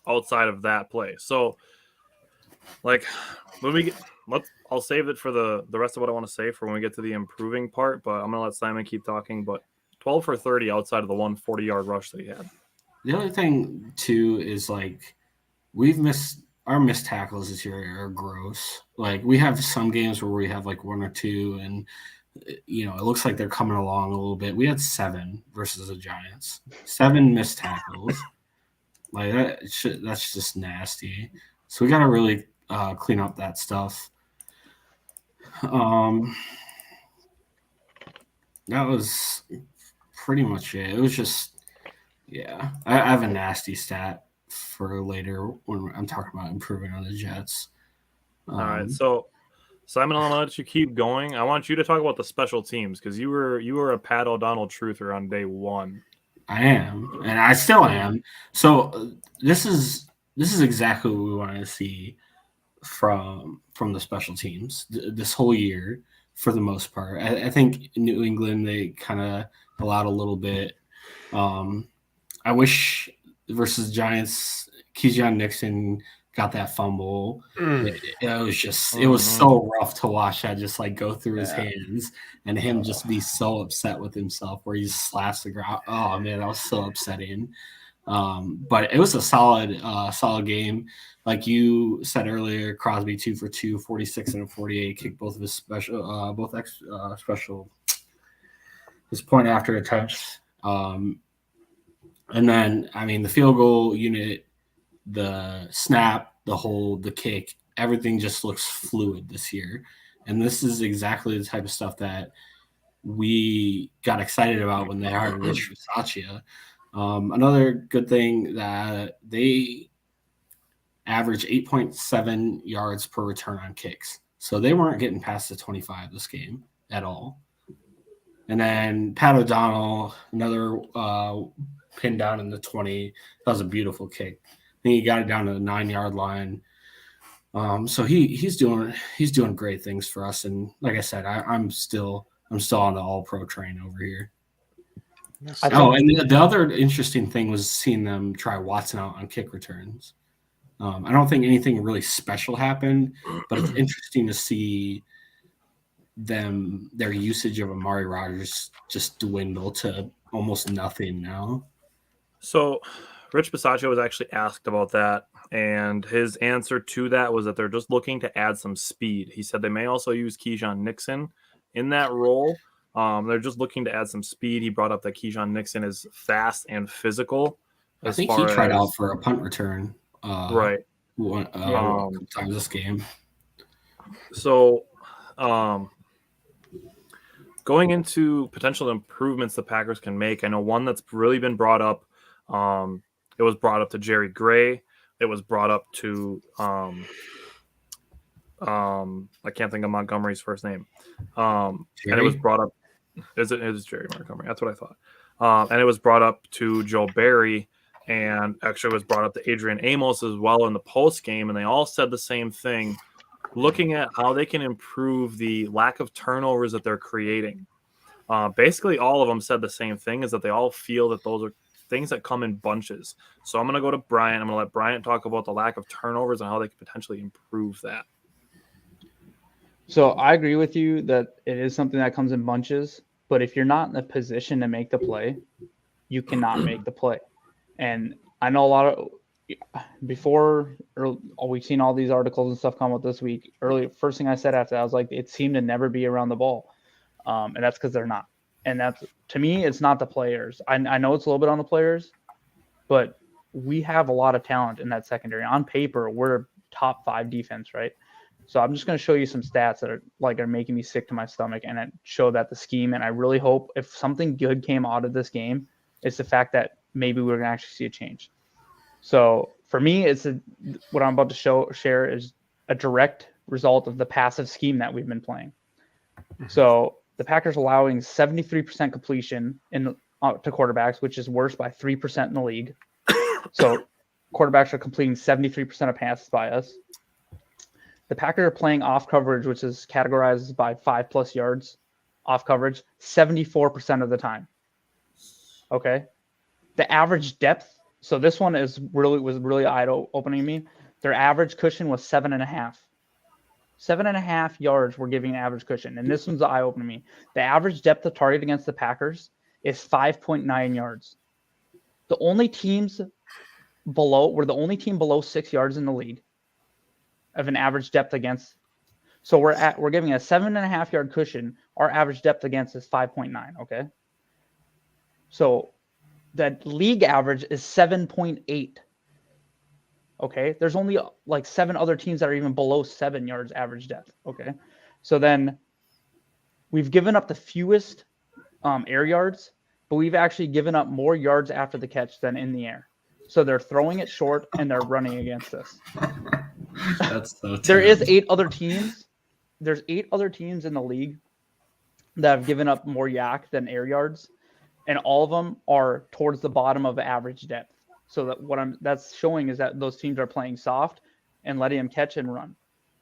outside of that play. So, like, I'll save it for the rest of what I want to say for when we get to the improving part, but I'm going to let Simon keep talking. But 12 for 30 outside of the 140-yard rush that he had. The other thing, too, is, like, our missed tackles this year are gross. Like, we have some games where we have, like, 1 or 2, and you know, it looks like they're coming along a little bit. We had 7 versus the Giants. 7 missed tackles. Like that's just nasty. So we got to really clean up that stuff. That was pretty much it. It was just, yeah. I have a nasty stat for later when I'm talking about improving on the Jets. All right, so Simon, I'll let you keep going. I want you to talk about the special teams because you were a Pat O'Donnell truther on day 1. I am, and I still am. So this is exactly what we want to see from the special teams this whole year for the most part. I think in New England they kind of allowed a little bit. I wish versus Giants, Keyshawn Nixon got that fumble. It was so rough to watch that just like go through his hands and him just be so upset with himself where he just slaps the ground. Oh man, that was so upsetting. But it was a solid game. Like you said earlier, Crosby 2 for 2, 46 and a 48, kicked both of his special his point after attempts. And then I mean the field goal unit, the snap, the hold, the kick, everything just looks fluid this year. And this is exactly the type of stuff that we got excited about when they hired Rich Bisaccia. Another good thing that they average 8.7 yards per return on kicks. So they weren't getting past the 25 this game at all. And then Pat O'Donnell, another pin down in the 20. That was a beautiful kick. I think he got it down to the 9-yard line. So he's doing great things for us. And like I said, I'm still on the All-Pro train over here. And the other interesting thing was seeing them try Watson out on kick returns. I don't think anything really special happened, but it's interesting to see their usage of Amari Rodgers just dwindle to almost nothing now. So Rich Bisaccia was actually asked about that, and his answer to that was that they're just looking to add some speed. He said they may also use Keyshawn Nixon in that role. They're just looking to add some speed. He brought up that Keyshawn Nixon is fast and physical. I think he tried out for a punt return. Right. Times this game. So, going into potential improvements the Packers can make, I know one that's really been brought up. It was brought up to Jerry Gray. It was brought up to I can't think of Montgomery's first name. And it was brought up. It is Jerry Montgomery. That's what I thought. And it was brought up to Joe Barry. and actually was brought up to Adrian Amos as well in the post game, and they all said the same thing, looking at how they can improve the lack of turnovers that they're creating. Basically, all of them said the same thing, is that they all feel that those are things that come in bunches. So I'm going to go to Brian. I'm going to let Brian talk about the lack of turnovers and how they could potentially improve that. So I agree with you that it is something that comes in bunches, but if you're not in the position to make the play, you cannot make the play. And I know a lot of we've seen all these articles and stuff come out this week. First thing I said after that, I was like, it seemed to never be around the ball. And that's because they're not. And that's, to me, it's not the players. I know it's a little bit on the players, but we have a lot of talent in that secondary. On paper, we're top 5 defense, right? So I'm just going to show you some stats that are making me sick to my stomach, and it show that the scheme. And I really hope if something good came out of this game, it's the fact that maybe we're going to actually see a change. So for me, what I'm about to share is a direct result of the passive scheme that we've been playing. So the Packers allowing 73% completion to quarterbacks, which is worse by 3% in the league. So quarterbacks are completing 73% of passes by us. The Packers are playing off coverage, which is categorized by 5+ yards off coverage 74% of the time. Okay. The average depth. So this one was really eye-opening me. Their average cushion was 7.5. 7.5 yards we're giving an average cushion. And this one's eye-opening me. The average depth of target against the Packers is 5.9 yards. The only teams we're the only team below 6 yards in the league of an average depth against. So we're giving a 7.5 yard cushion. Our average depth against is 5.9. Okay. So that league average is 7.8. Okay. There's only like 7 other teams that are even below 7 yards average depth. Okay. So then we've given up the fewest air yards, but we've actually given up more yards after the catch than in the air. So they're throwing it short and they're running against us. That's so There is 8 other teams. There's 8 other teams in the league that have given up more yak than air yards, and all of them are towards the bottom of average depth. So that that's showing is that those teams are playing soft and letting them catch and run.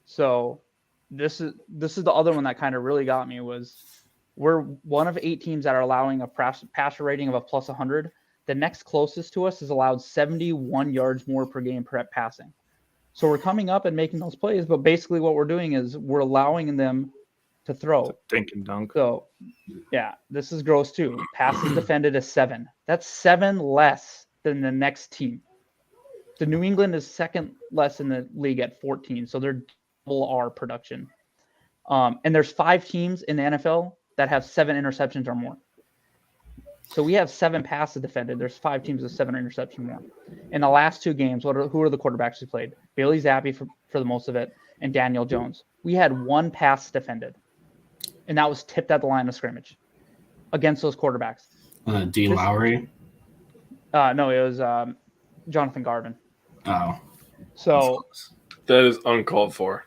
So this is the other one that kind of really got me was we're one of 8 teams that are allowing a passer rating of a plus 100. The next closest to us is allowed 71 yards more per game per passing. So we're coming up and making those plays, but basically what we're doing is we're allowing them to throw. Dink and dunk. So, yeah, this is gross too. Passes defended is 7. That's 7 less than the next team. The New England is second less in the league at 14, so they're double our production. And there's 5 teams in the NFL that have 7 interceptions or more. So we have 7 passes defended. There's 5 teams with 7 interceptions more. In the last 2 games, who are the quarterbacks who played? Bailey Zappi for the most of it, and Daniel Jones. We had 1 pass defended, and that was tipped at the line of scrimmage against those quarterbacks. Dean Lowry? No, it was Jonathan Garvin. Oh. So that is uncalled for.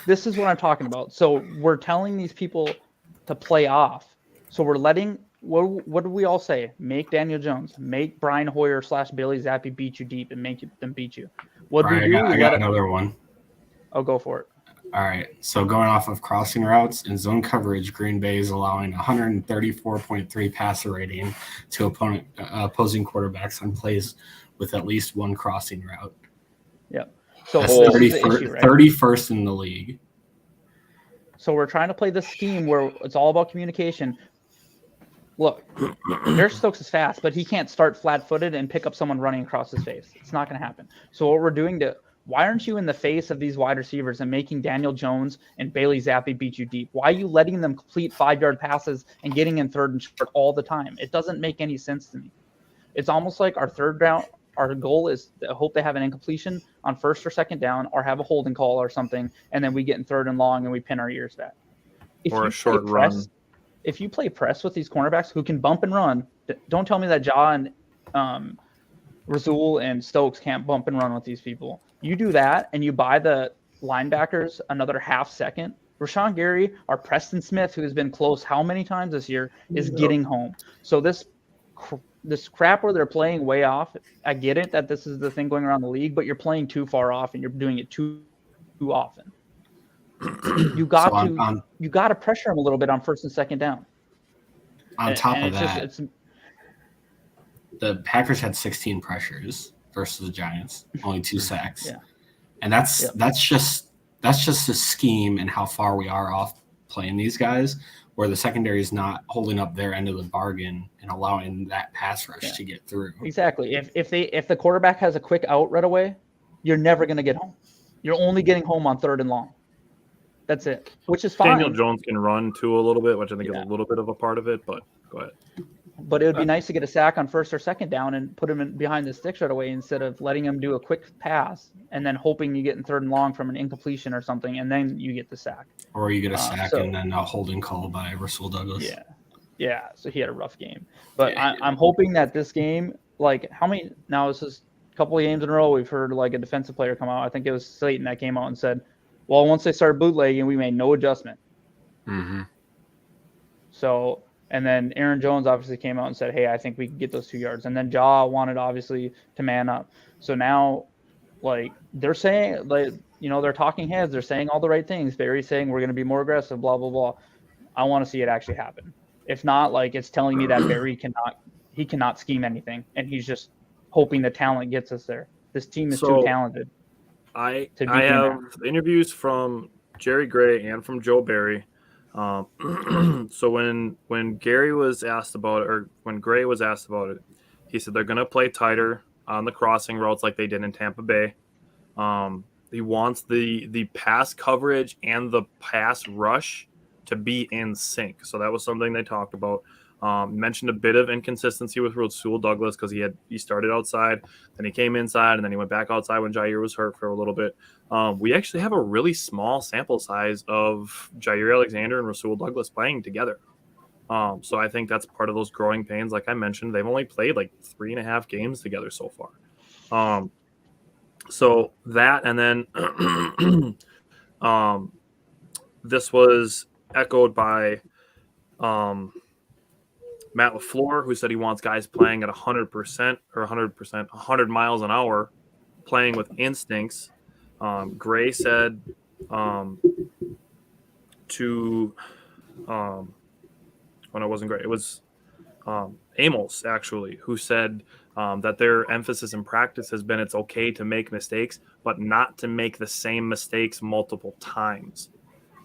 This is what I'm talking about. So we're telling these people to play off. So we're letting what do we all say? Make Daniel Jones, make Brian Hoyer / Bailey Zappi beat you deep and make them beat you. What do we do? I got another one. Oh, go for it. All right. So going off of crossing routes and zone coverage, Green Bay is allowing 134.3 passer rating to opposing quarterbacks on plays with at least 1 crossing route. Yep. So that's 31st in the league. So we're trying to play this scheme where it's all about communication. Look, Bear Stokes is fast, but he can't start flat-footed and pick up someone running across his face. It's not going to happen. So what we're doing why aren't you in the face of these wide receivers and making Daniel Jones and Bailey Zappi beat you deep? Why are you letting them complete 5-yard passes and getting in third and short all the time? It doesn't make any sense to me. It's almost like our third down, our goal is to hope they have an incompletion on first or second down or have a holding call or something, and then we get in third and long and we pin our ears back. Or a short run. If you play press with these cornerbacks who can bump and run, don't tell me that Ja and Rasul and Stokes can't bump and run with these people. You do that, and you buy the linebackers another half second. Rashawn Gary or Preston Smith, who has been close how many times this year, is getting home. So this this crap where they're playing way off. I get it that this is the thing going around the league, but you're playing too far off and you're doing it too often. You got to pressure them a little bit on first and second down. On top of that, the Packers had 16 pressures versus the Giants, only 2 sacks. Yeah. And that's just the scheme and how far we are off playing these guys, where the secondary is not holding up their end of the bargain and allowing that pass rush to get through. Exactly. If the quarterback has a quick out right away, you're never going to get home. You're only getting home on 3rd and long. That's it, which is fine. Daniel Jones can run too a little bit, which I think is a little bit of a part of it, but go ahead. But it would be nice to get a sack on 1st or 2nd down and put him behind the sticks right away instead of letting him do a quick pass and then hoping you get in 3rd and long from an incompletion or something, and then you get the sack. Or you get a sack and then a holding call by Rasul Douglas. Yeah. So he had a rough game. But I'm hoping that this game, like this is a couple of games in a row we've heard like a defensive player come out. I think it was Slayton that came out and said, well, once they started bootlegging, we made no adjustment. Mm-hmm. So, and then Aaron Jones obviously came out and said, hey, I think we can get those 2 yards. And then Jaw wanted obviously to man up. So now, like, they're saying, like, they're talking heads. They're saying all the right things. Barry's saying we're going to be more aggressive, blah, blah, blah. I want to see it actually happen. If not, like, it's telling me that Barry cannot scheme anything. And he's just hoping the talent gets us there. This team is too talented. I have interviews from Jerry Gray and from Joe Barry. So when Gary was asked about it, or when Gray was asked about it, he said they're going to play tighter on the crossing routes like they did in Tampa Bay. He wants the pass coverage and the pass rush to be in sync. So that was something they talked about. Mentioned a bit of inconsistency with Rasul Douglas because he started outside, then he came inside, and then he went back outside when Jair was hurt for a little bit. We actually have a really small sample size of Jair Alexander and Rasul Douglas playing together. So I think that's part of those growing pains. Like I mentioned, they've only played like 3.5 games together so far. So that, and then this was echoed by Matt LaFleur, who said he wants guys playing at 100 miles an hour, playing with instincts. Gray said when it wasn't Gray, it was Amos, actually, who said that their emphasis in practice has been it's okay to make mistakes, but not to make the same mistakes multiple times.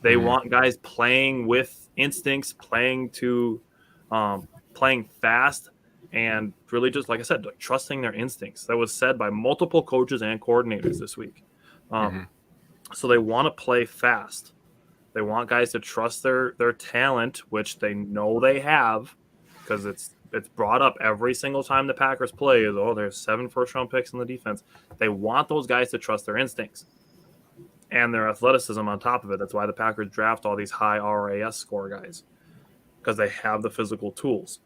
They want guys playing with instincts, playing fast, and really just, like I said, like, trusting their instincts. That was said by multiple coaches and coordinators this week. So they want to play fast. They want guys to trust their talent, which they know they have, because it's brought up every single time the Packers play. There's 7 first-round picks in the defense. They want those guys to trust their instincts and their athleticism on top of it. That's why the Packers draft all these high RAS score guys, because they have the physical tools.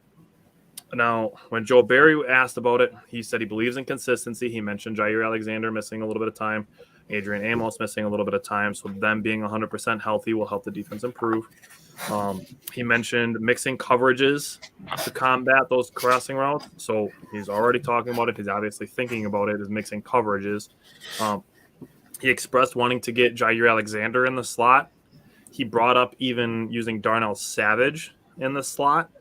Now, when Joe Barry asked about it, he said he believes in consistency. He mentioned Jair Alexander missing a little bit of time, Adrian Amos missing a little bit of time, so them being 100% healthy will help the defense improve. He mentioned mixing coverages to combat those crossing routes, so he's already talking about it. He's obviously thinking about it as mixing coverages. He expressed wanting to get Jair Alexander in the slot. He brought up even using Darnell Savage in the slot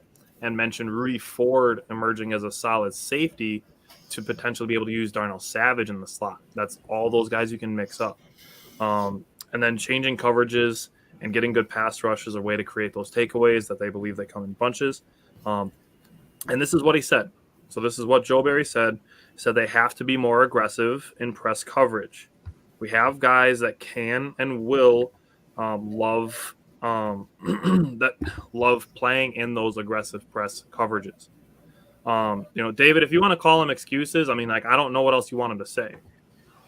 and mentioned Rudy Ford emerging as a solid safety to potentially be able to use Darnell Savage in the slot. That's all those guys you can mix up. And then changing coverages and getting good pass rush is a way to create those takeaways that they believe they come in bunches. And this is what he said. So this is what Joe Barry said. He said they have to be more aggressive in press coverage. We have guys that can and will love playing in those aggressive press coverages. David, if you want to call him excuses, I mean, like, I don't know what else you want him to say.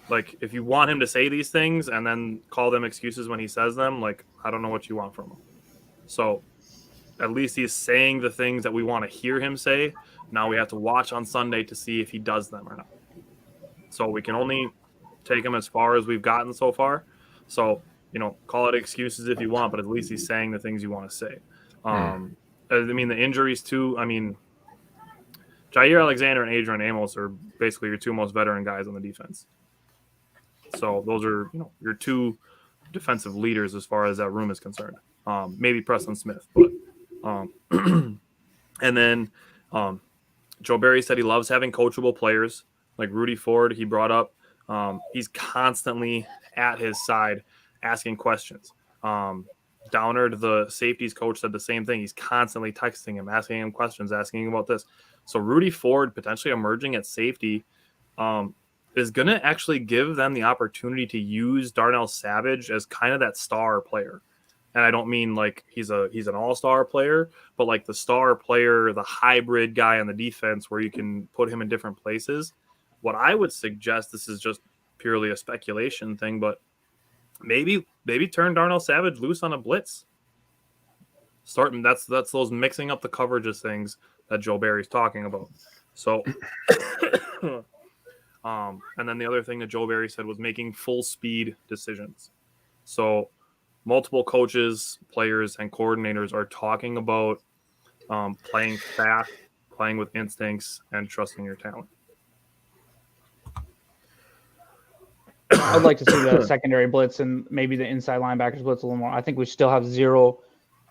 Like, if you want him to say these things and then call them excuses when he says them, like, I don't know what you want from him. So at least he's saying the things that we want to hear him say. Now we have to watch on Sunday to see if he does them or not. So we can only take him as far as we've gotten so far. So, call it excuses if you want, but at least he's saying the things you want to say. I mean, the injuries too. I mean, Jair Alexander and Adrian Amos are basically your two most veteran guys on the defense. So those are your two defensive leaders as far as that room is concerned. Maybe Preston Smith, but and then Joe Barry said he loves having coachable players like Rudy Ford. He brought up he's constantly at his side asking questions. Downard, the safeties coach, said the same thing. He's constantly texting him, asking him questions, asking him about this. So Rudy Ford potentially emerging at safety is going to actually give them the opportunity to use Darnell Savage as kind of that star player. And I don't mean like he's an all-star player, but like the star player, the hybrid guy on the defense where you can put him in different places. What I would suggest, this is just purely a speculation thing, but maybe turn Darnell Savage loose on a blitz. That's those mixing up the coverages things that Joe Barry's talking about. So and then the other thing that Joe Barry said was making full speed decisions. So multiple coaches, players, and coordinators are talking about playing fast, playing with instincts, and trusting your talent. I'd like to see the secondary blitz and maybe the inside linebackers blitz a little more. I think we still have 0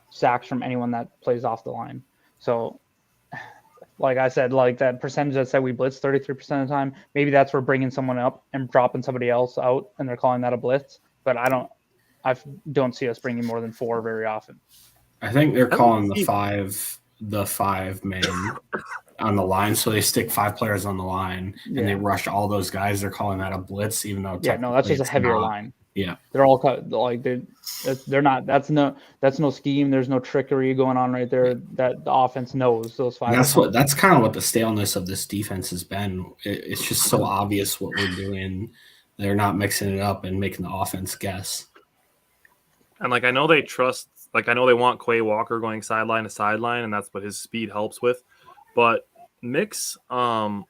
sacks from anyone that plays off the line. So, like I said, like that percentage that said we blitz 33% of the time, maybe that's where bringing someone up and dropping somebody else out and they're calling that a blitz. But I don't see us bringing more than 4 very often. I think they're calling the five man on the line, so they stick 5 players on the line and they rush all those guys. They're calling that a blitz, even though that's just a heavier line. Yeah, they're all like they're not. That's no scheme. There's no trickery going on right there. That the offense knows those 5. That's kind of what the staleness of this defense has been. It's just so obvious what we're doing. They're not mixing it up and making the offense guess. And I know they trust. I know they want Quay Walker going sideline to sideline, and that's what his speed helps with. But mix some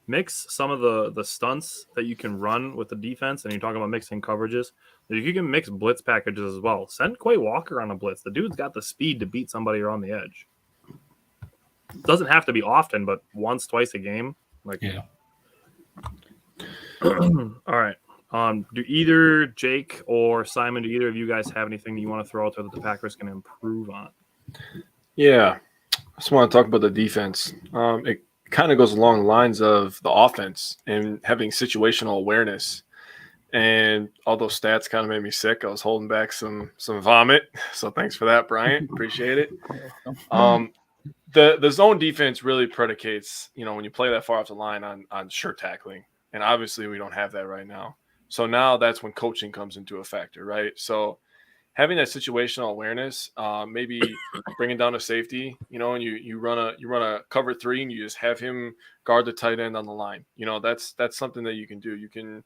of the stunts that you can run with the defense, and you're talking about mixing coverages. You can mix blitz packages as well. Send Quay Walker on a blitz. The dude's got the speed to beat somebody around the edge. It doesn't have to be often, but once, twice a game. All right. Do either Jake or Simon, do either of you guys have anything that you want to throw out there that the Packers can improve on? Yeah. I just want to talk about the defense. It kind of goes along the lines of the offense and having situational awareness. And all those stats kind of made me sick. I was holding back some vomit. So thanks for that, Bryant. Appreciate it. The zone defense really predicates, when you play that far off the line on sure tackling. And obviously we don't have that right now. So now that's when coaching comes into a factor, right? So having that situational awareness, maybe bringing down a safety, and you run a cover 3 and you just have him guard the tight end on the line. That's something that you can do. You can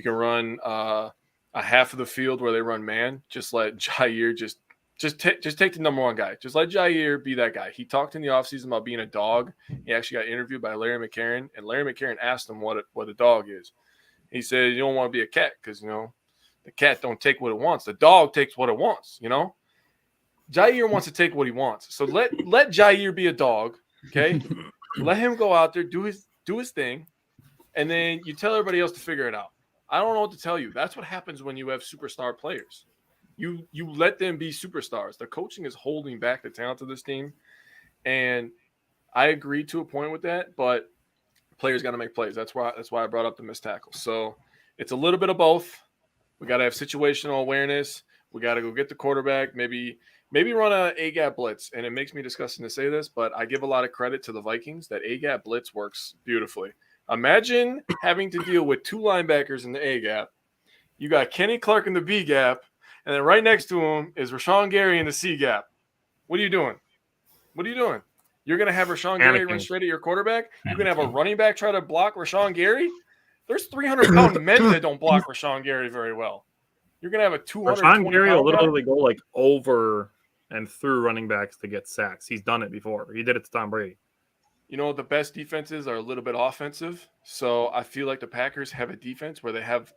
run a half of the field where they run man. Just let Jair just take the number 1 guy. Just let Jair be that guy. He talked in the offseason about being a dog. He actually got interviewed by Larry McCarron, and Larry McCarron asked him what a dog is. He said, you don't want to be a cat because, the cat don't take what it wants. The dog takes what it wants, Jair wants to take what he wants. So let Jair be a dog, okay? Let him go out there, do his thing, and then you tell everybody else to figure it out. I don't know what to tell you. That's what happens when you have superstar players. You let them be superstars. The coaching is holding back the talent of this team, and I agree to a point with that, but players got to make plays. That's why I brought up the missed tackles. So it's a little bit of both. We got to have situational awareness. We got to go get the quarterback. Maybe run a A-gap blitz. And it makes me disgusting to say this, but I give a lot of credit to the Vikings that A-gap blitz works beautifully. Imagine having to deal with 2 linebackers in the A-gap. You got Kenny Clark in the B-gap, and then right next to him is Rashawn Gary in the C-gap. What are you doing? You're going to have Rashawn Gary run straight at your quarterback? You're going to have a running back try to block Rashawn Gary? There's 300-pound men that don't block Rashawn Gary very well. You're going to have a 220-pound Rashawn Gary will literally go over and through running backs to get sacks. He's done it before. He did it to Tom Brady. The best defenses are a little bit offensive. So I feel like the Packers have a defense where they have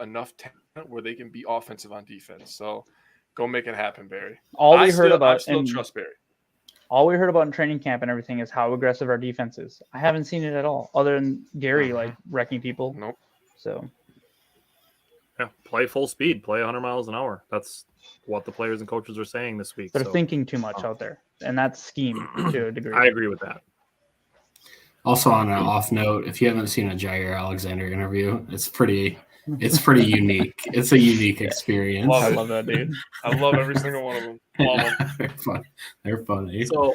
enough talent where they can be offensive on defense. So go make it happen, Barry. I still trust Barry. all we heard about in training camp and everything is how aggressive our defense is. I haven't seen it at all, other than Gary like wrecking people. Nope. So Yeah, play full speed, play 100 miles an hour. That's what the players and coaches are saying this week. they're thinking too much out there, and that's scheme to a degree. I agree with that. Also, on an off note, if you haven't seen a Jair Alexander interview, it's pretty unique. It's a unique experience. I love that dude. I love every single one of them. Love them. They're funny. So,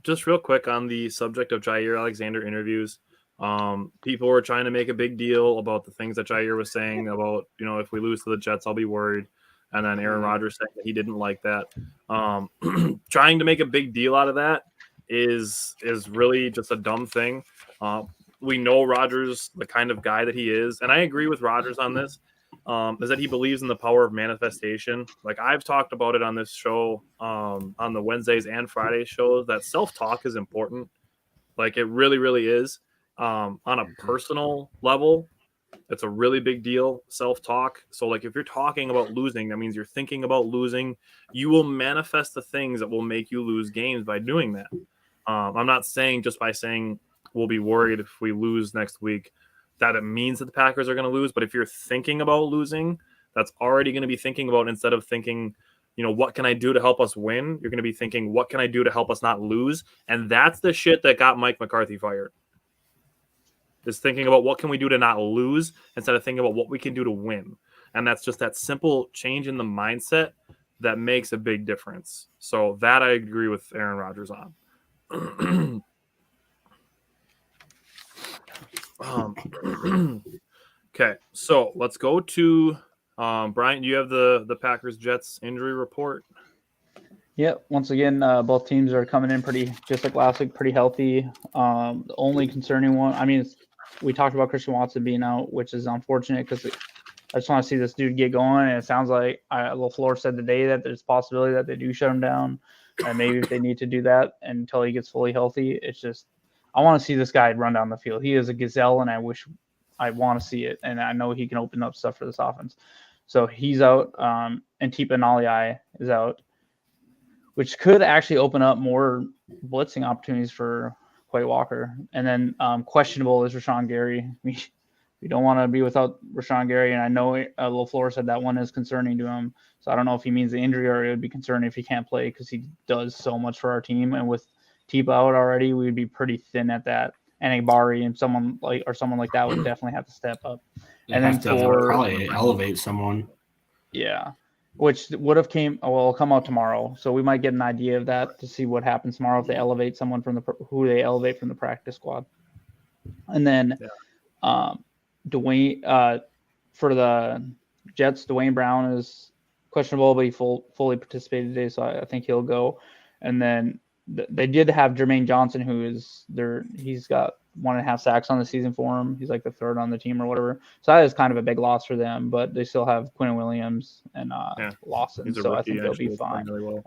just real quick on the subject of Jair Alexander interviews, people were trying to make a big deal about the things that Jair was saying about, if we lose to the Jets, I'll be worried. And then Aaron Rodgers saying that he didn't like that. Trying to make a big deal out of that is really just a dumb thing. We know Rodgers, the kind of guy that he is, and I agree with Rodgers on this, is that he believes in the power of manifestation. Like I've talked about it on this show, on the Wednesdays and Fridays shows, that self-talk is important. Like it really, really is. On a personal level, it's a really big deal, self-talk. So like if you're talking about losing, that means you're thinking about losing. You will manifest the things that will make you lose games by doing that. I'm not saying just by saying we'll be worried if we lose next week that it means that the Packers are going to lose. But if you're thinking about losing, that's already going to be thinking about, instead of thinking, what can I do to help us win? You're going to be thinking, what can I do to help us not lose? And that's the shit that got Mike McCarthy fired. Is thinking about what can we do to not lose instead of thinking about what we can do to win. And that's just that simple change in the mindset that makes a big difference. So that I agree with Aaron Rodgers on. Okay, so let's go to Brian. Do you have the Packers Jets injury report? Yeah, once again, both teams are coming in pretty, just like last week, pretty healthy. The only concerning one, we talked about Christian Watson being out, which is unfortunate because I just want to see this dude get going. And it sounds like LaFleur said today that there's a possibility that they do shut him down. And maybe if they need to do that until he gets fully healthy, it's just, I want to see this guy run down the field. He is a gazelle, and I want to see it. And I know he can open up stuff for this offense. So he's out, and Tipa Naliai is out, which could actually open up more blitzing opportunities for Quay Walker. And then questionable is Rashawn Gary. We don't want to be without Rashawn Gary, and I know LaFleur said that one is concerning to him. So I don't know if he means the injury or it would be concerning if he can't play, because he does so much for our team. And with Tipa out already, we'd be pretty thin at that. And Bari and someone like that would definitely have to step up. And then probably elevate someone. Yeah. Which would have will come out tomorrow. So we might get an idea of that to see what happens tomorrow if they elevate someone who they elevate from the practice squad. And then Dwayne, for the Jets, Dwayne Brown is questionable, but he fully participated today, so I think he'll go. And then they did have Jermaine Johnson, he's got 1.5 sacks on the season for him. He's like the third on the team or whatever. So that is kind of a big loss for them, but they still have Quinn Williams and Lawson. So I think they'll be fine. Really well.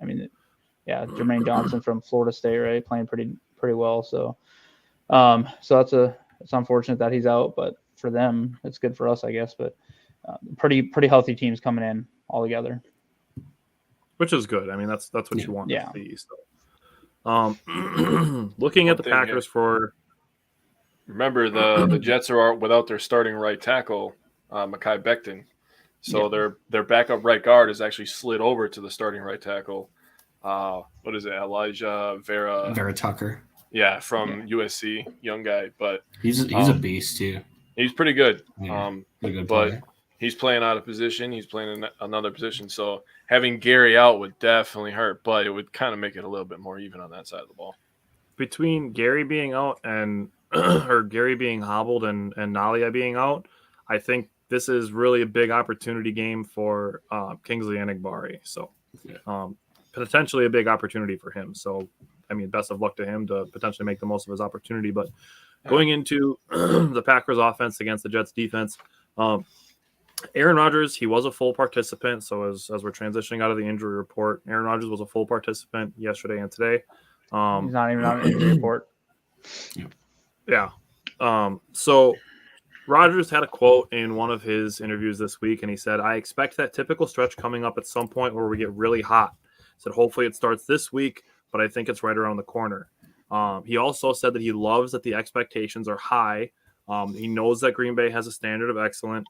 Jermaine Johnson from Florida State, right? Playing pretty well. So it's unfortunate that he's out, but for them, it's good for us, I guess. But pretty healthy teams coming in all together. Which is good. That's what you want to see. So. Looking at the Packers for... Remember, the Jets are without their starting right tackle, Mekhi Becton. So their backup right guard is actually slid over to the starting right tackle. What is it? Elijah Vera Tucker. Yeah, from USC, young guy. But he's a beast, too. He's pretty good. Yeah, good but player. He's playing out of position. He's playing in another position. So having Gary out would definitely hurt, but it would kind of make it a little bit more even on that side of the ball. Between Gary being out and or Gary being hobbled and Nalia being out, I think this is really a big opportunity game for Kingsley Enagbare. So potentially a big opportunity for him. So, best of luck to him to potentially make the most of his opportunity. But going into the Packers offense against the Jets defense, Aaron Rodgers, he was a full participant. So as we're transitioning out of the injury report, Aaron Rodgers was a full participant yesterday and today. He's not even on an injury report. Yeah. So Rodgers had a quote in one of his interviews this week, and he said, "I expect that typical stretch coming up at some point where we get really hot." He said, "Hopefully it starts this week. but I think it's right around the corner. He also said that he loves that the expectations are high. He knows that Green Bay has a standard of excellence,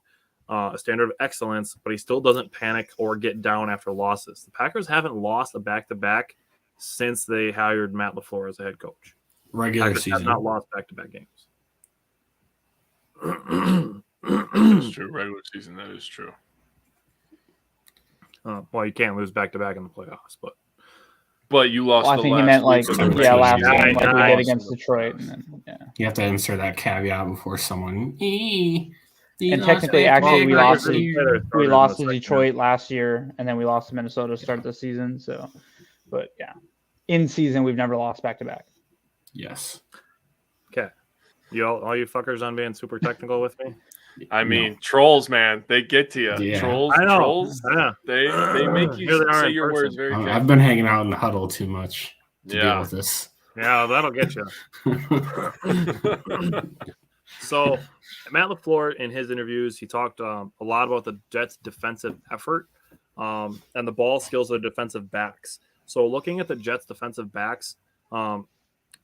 but he still doesn't panic or get down after losses. The Packers haven't lost a back-to-back since they hired Matt LaFleur as a head coach. Regular Packers season. have not lost back-to-back games. That's true. Regular season, that is true. Well, you can't lose back-to-back in the playoffs, but you lost. Well, I the think he last meant like week of the yeah, last regular game, season. like we I did also against the Detroit, playoffs. and then yeah. You have to insert that caveat before someone. And technically, actually, we lost to Yeah. Detroit last year, and then we lost to Minnesota to start the season. So, but yeah, in season we've never lost back to back. Yes. Okay. All you fuckers on being super technical with me? I mean, trolls, man, they get to you. Yeah. Trolls, I know. trolls, Yeah. they make you Here they are say in your words person. very I've carefully. been hanging out in the huddle too much to deal Yeah. with this. Yeah, that'll get you. So, Matt LaFleur, in his interviews, he talked a lot about the Jets' defensive effort and the ball skills of the defensive backs. So, looking at the Jets' defensive backs,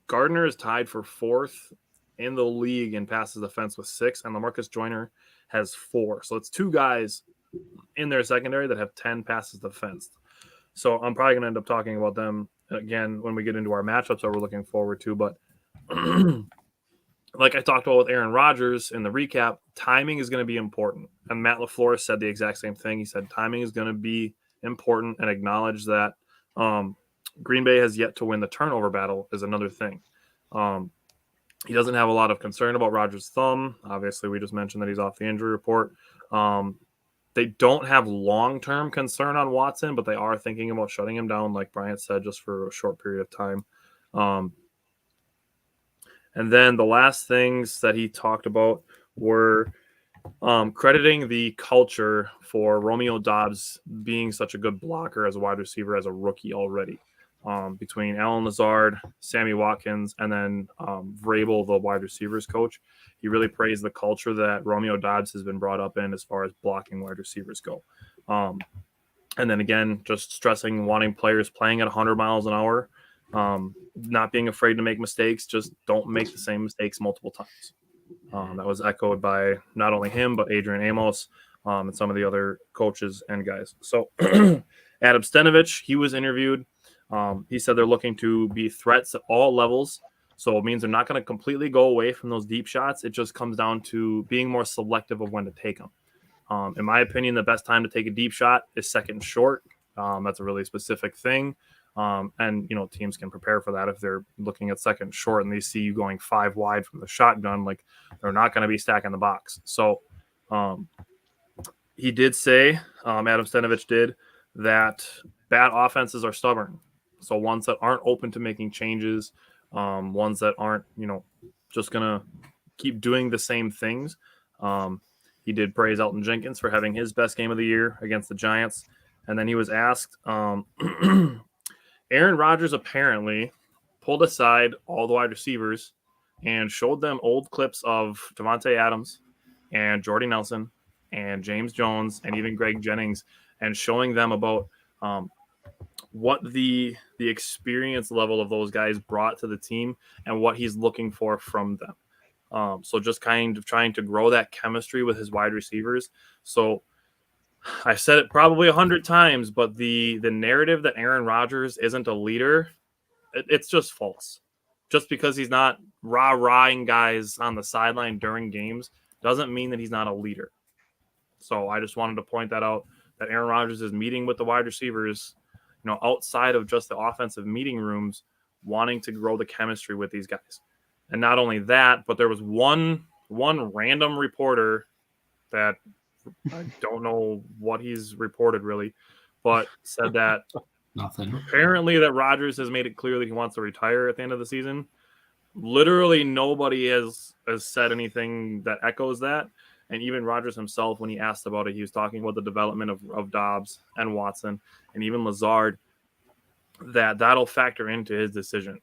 Gardner is tied for 4th in the league in passes defense with 6, and LaMarcus Joyner has 4. So, it's 2 guys in their secondary that have 10 passes defensed. So, I'm probably going to end up talking about them again when we get into our matchups that we're looking forward to. But like I talked about with Aaron Rodgers in the recap, timing is going to be important. And Matt LaFleur said the exact same thing. He said timing is going to be important and acknowledge that Green Bay has yet to win the turnover battle is another thing. He doesn't have a lot of concern about Rodgers' thumb. Obviously, we just mentioned that he's off the injury report. They don't have long-term concern on Watson, but they are thinking about shutting him down, like Bryant said, just for a short period of time. And then the last things that he talked about were crediting the culture for Romeo Doubs being such a good blocker as a wide receiver as a rookie already. Between Alan Lazard, Sammy Watkins, and then Vrabel, the wide receivers coach, he really praised the culture that Romeo Doubs has been brought up in as far as blocking wide receivers go. And then again, just stressing wanting players playing at 100 miles an hour, not being afraid to make mistakes, just don't make the same mistakes multiple times. That was echoed by not only him, but Adrian Amos and some of the other coaches and guys. So Adam Stenavich, he was interviewed. He said they're looking to be threats at all levels. So it means they're not going to completely go away from those deep shots. It just comes down to being more selective of when to take them. In my opinion, the best time to take a deep shot is second and short. That's a really specific thing. And, teams can prepare for that if they're looking at second and short and they see you going 5 wide from the shotgun, like they're not going to be stacking the box. So he did say, Adam Stenavich did, that bad offenses are stubborn. So ones that aren't open to making changes, ones that aren't, just going to keep doing the same things. He did praise Elton Jenkins for having his best game of the year against the Giants. And then he was asked, Aaron Rodgers apparently pulled aside all the wide receivers and showed them old clips of Devontae Adams and Jordy Nelson and James Jones and even Greg Jennings, and showing them about what the experience level of those guys brought to the team and what he's looking for from them. So just kind of trying to grow that chemistry with his wide receivers. So I said it probably 100 times, but the narrative that Aaron Rodgers isn't a leader, it's just false. Just because he's not rah-rahing guys on the sideline during games doesn't mean that he's not a leader. So I just wanted to point that out, that Aaron Rodgers is meeting with the wide receivers, outside of just the offensive meeting rooms, wanting to grow the chemistry with these guys. And not only that, but there was one random reporter that I don't know what he's reported really, but said that Nothing. Apparently that Rodgers has made it clear that he wants to retire at the end of the season. Literally nobody has said anything that echoes that. And even Rodgers himself, when he asked about it, he was talking about the development of Doubs and Watson and even Lazard, that'll factor into his decision.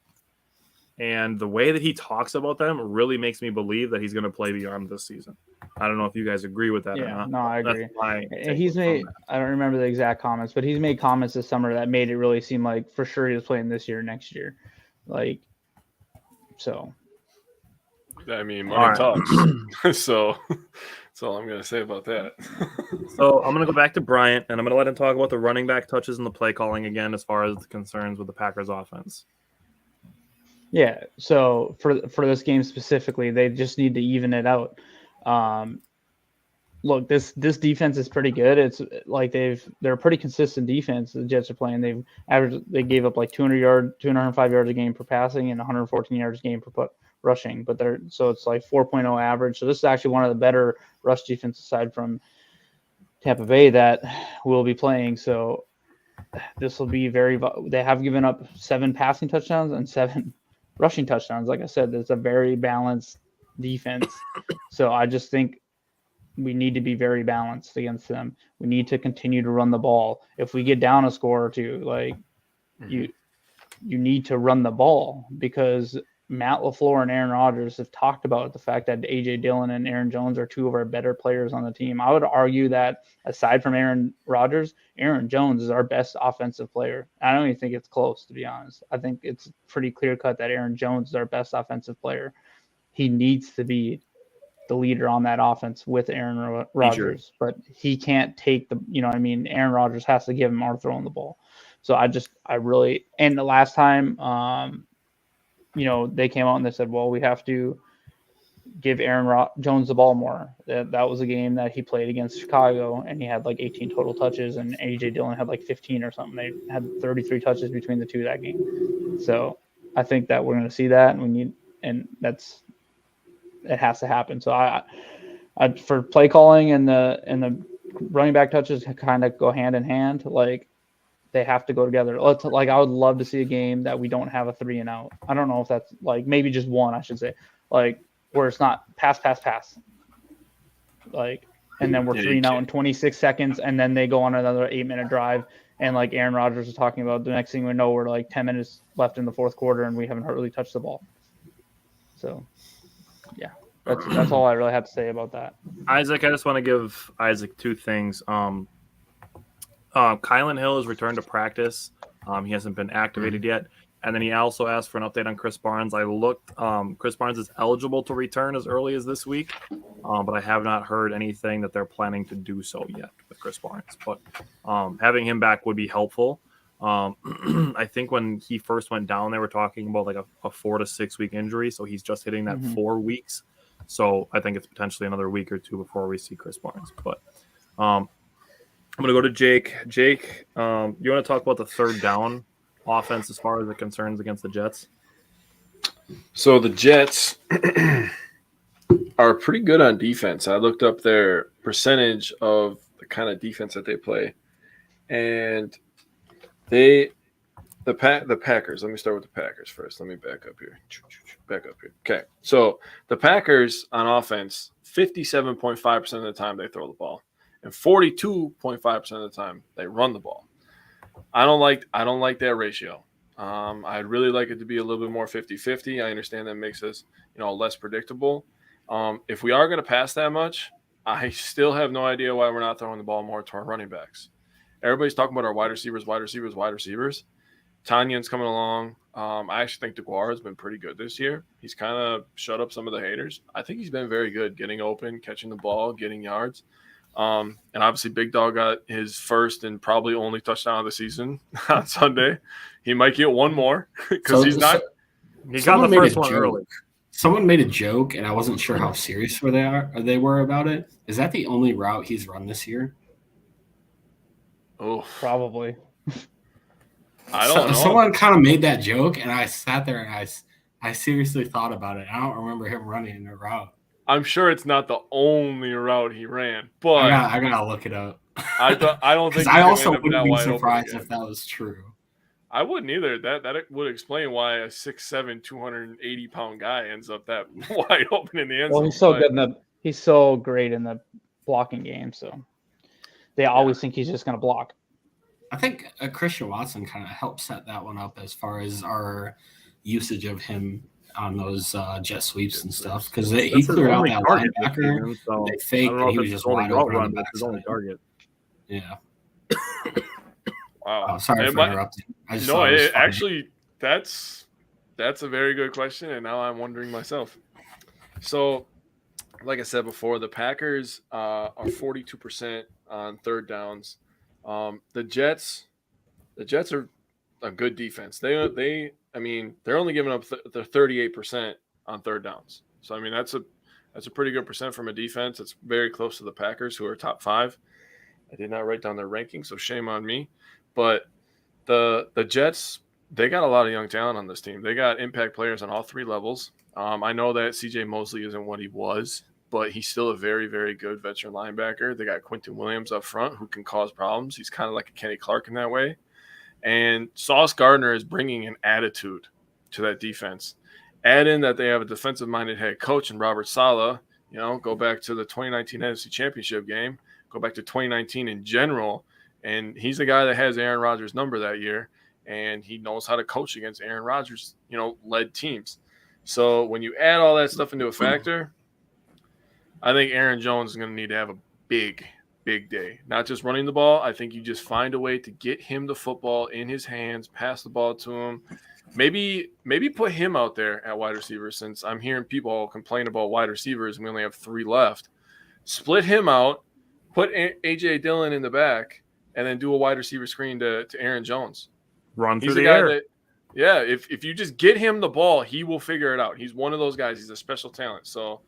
And the way that he talks about them really makes me believe that he's going to play beyond this season. I don't know if you guys agree with that or Yeah, not. no, I agree. That's my And take he's from made, that. I don't remember the exact comments, but he's made comments this summer that made it really seem like for sure he was playing this year, next year. Like, so. I mean, All money right. talks. So that's all I'm going to say about that. So I'm going to go back to Bryant, and I'm going to let him talk about the running back touches and the play calling again as far as the concerns with the Packers offense. Yeah, so for this game specifically, they just need to even it out. Look, this defense is pretty good. It's like they're a pretty consistent defense. The Jets are playing. They gave up like 205 yards a game per passing and 114 yards a game per rushing. But it's like 4.0 average. So this is actually one of the better rush defense aside from Tampa Bay that we'll be playing. So this will be they have given up 7 passing touchdowns and 7 rushing touchdowns. Like I said, it's a very balanced defense. So I just think we need to be very balanced against them. We need to continue to run the ball. If we get down a score or two, like you need to run the ball because Matt LaFleur and Aaron Rodgers have talked about the fact that A.J. Dillon and Aaron Jones are 2 of our better players on the team. I would argue that aside from Aaron Rodgers, Aaron Jones is our best offensive player. I don't even think it's close, to be honest. I think it's pretty clear cut that Aaron Jones is our best offensive player. He needs to be the leader on that offense with Aaron Rodgers, but he can't take Aaron Rodgers has to give him our throwing the ball. So and the last time, they came out and they said, well, we have to give Aaron Jones the ball more. That was a game that he played against Chicago and he had like 18 total touches and A.J. Dillon had like 15 or something. They had 33 touches between the two that game. So I think that we're going to see that it has to happen. So I for play calling and the running back touches kind of go hand in hand. Like they have to go together. I would love to see a game that we don't have a 3 and out. I don't know if that's like maybe just one, I should say, like where it's not pass, like, and then we're 3 and out in 26 seconds. And then they go on another 8-minute drive. And like Aaron Rodgers was talking about, the next thing we know, we're like 10 minutes left in the fourth quarter and we haven't really touched the ball. So yeah, that's all I really have to say about that. Isaac, I just want to give Isaac 2 things. Kylan Hill has returned to practice. He hasn't been activated yet. And then he also asked for an update on Chris Barnes. I looked. Chris Barnes is eligible to return as early as this week, but I have not heard anything that they're planning to do so yet with Chris Barnes. But having him back would be helpful. I think when he first went down, they were talking about like a 4 to 6 week injury. So he's just hitting that 4 weeks. So I think it's potentially another week or 2 before we see Chris Barnes. But I'm going to go to Jake. Jake, you want to talk about the third down offense as far as the concerns against the Jets? So the Jets are pretty good on defense. I looked up their percentage of the kind of defense that they play. And the Packers, let me start with the Packers first. Let me back up here. Okay. So the Packers on offense, 57.5% of the time they throw the ball. And 42.5% of the time they run the ball. I don't like that ratio. I'd really like it to be a little bit more 50-50. I understand that makes us, less predictable. If we are going to pass that much, I still have no idea why we're not throwing the ball more to our running backs. Everybody's talking about our wide receivers. Tanyan's coming along. I actually think DeGuara has been pretty good this year. He's kind of shut up some of the haters. I think he's been very good getting open, catching the ball, getting yards. And obviously Big Dog got his first and probably only touchdown of the season on Sunday. He might get one more because he got the first one early. Someone made a joke, and I wasn't sure how serious they were about it. Is that the only route he's run this year? Oh, probably. I don't know. Someone kind of made that joke, and I sat there and I seriously thought about it. I don't remember him running a route. I'm sure it's not the only route he ran, but I gotta look it up. I don't think. I also wouldn't be surprised if that was true. I wouldn't either. That would explain why a 6'7", 280-pound guy ends up that wide open in the end zone. Well, he's so good he's so great in the blocking game. So they always think he's just going to block. I think Christian Watson kind of helped set that one up as far as our usage of him on those jet sweeps and stuff because This he is cleared out only that target this linebacker. season, so They I faked don't know it. if He was it's just his only wide route open on run, the but it's his only backside. target. Yeah. Wow. Oh, sorry for interrupting. I just No, thought it was it, funny. actually, that's a very good question, and now I'm wondering myself. So, like I said before, the Packers are 42% on third downs. The Jets are a good defense. I mean, they're only giving up they're 38% on third downs. So I mean, that's a pretty good percent from a defense. It's very close to the Packers, who are top 5. I did not write down their rankings, so shame on me. But the Jets, they got a lot of young talent on this team. They got impact players on all 3 levels. I know that C.J. Mosley isn't what he was, but he's still a very, very good veteran linebacker. They got Quentin Williams up front who can cause problems. He's kind of like a Kenny Clark in that way. And Sauce Gardner is bringing an attitude to that defense. Add in that they have a defensive-minded head coach in Robert Saleh. You know, go back to the 2019 NFC Championship game. Go back to 2019 in general. And he's the guy that has Aaron Rodgers' number that year. And he knows how to coach against Aaron Rodgers, led teams. So when you add all that stuff into a factor, I think Aaron Jones is going to need to have a big day. Not just running the ball. I think you just find a way to get him the football in his hands, pass the ball to him. Maybe put him out there at wide receiver, since I'm hearing people complain about wide receivers and we only have 3 left. Split him out, put A.J. Dillon in the back, and then do a wide receiver screen to Aaron Jones. Run through He's the guy air. if you just get him the ball, he will figure it out. He's one of those guys. He's a special talent. So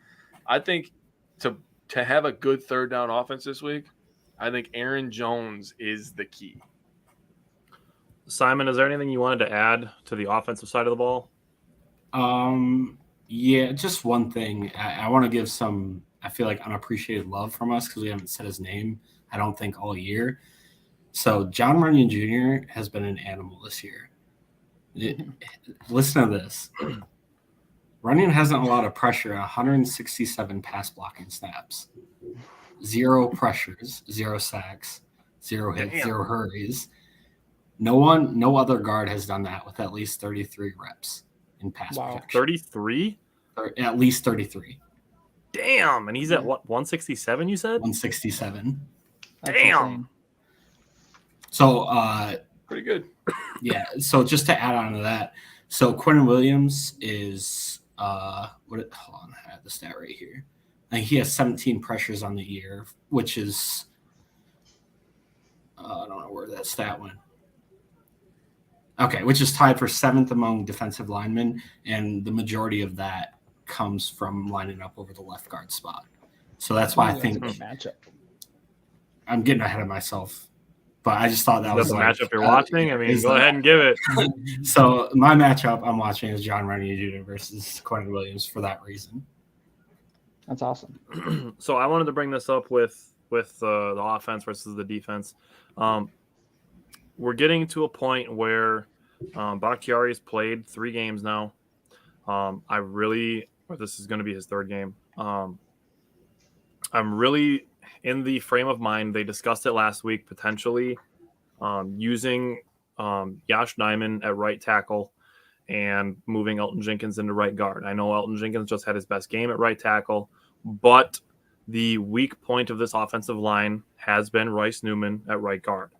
I think to have a good third down offense this week, I think Aaron Jones is the key. Simon, is there anything you wanted to add to the offensive side of the ball? Yeah, just one thing. I want to give some, I feel like, unappreciated love from us because we haven't said his name, I don't think, all year. So John Runyon Jr. has been an animal this year. Listen to this. Runyon hasn't allowed a pressure 167 pass blocking snaps. 0 pressures, 0 sacks, 0 hits, 0 hurries. No other guard has done that with at least 33 reps in pass protection. 33? At least 33. Damn. And he's at what, 167, you said? 167. That's Damn. insane. So, Pretty good. yeah. So just to add on to that, so Quentin Williams is hold on, I have the stat right here. And he has 17 pressures on the year, which is I don't know where that stat went. Okay, which is tied for 7th among defensive linemen, and the majority of that comes from lining up over the left guard spot. So that's why I think That's a good matchup. I'm getting ahead of myself, but I just thought that was the like, matchup you're watching. I mean, is go ahead and give it. So my matchup I'm watching is John Runyon Jr. versus Quentin Williams for that reason. That's awesome. So I wanted to bring this up with the offense versus the defense. We're getting to a point where Bakhtiari's played 3 games now. This is going to be his 3rd game. I'm really in the frame of mind. They discussed it last week, potentially using Josh Nijman at right tackle and moving Elgton Jenkins into right guard. I know Elgton Jenkins just had his best game at right tackle, but the weak point of this offensive line has been Royce Newman at right guard.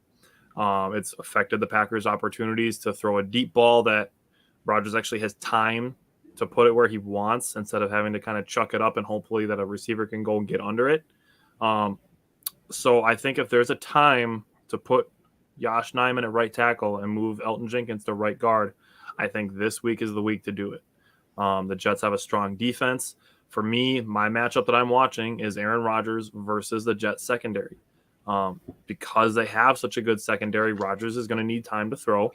It's affected the Packers' opportunities to throw a deep ball that Rodgers actually has time to put it where he wants instead of having to kind of chuck it up and hopefully that a receiver can go and get under it. So I think if there's a time to put Josh Nijman at right tackle and move Elgton Jenkins to right guard, I think this week is the week to do it. The Jets have a strong defense. For me, my matchup that I'm watching is Aaron Rodgers versus the Jets secondary. Because they have such a good secondary, Rodgers is going to need time to throw,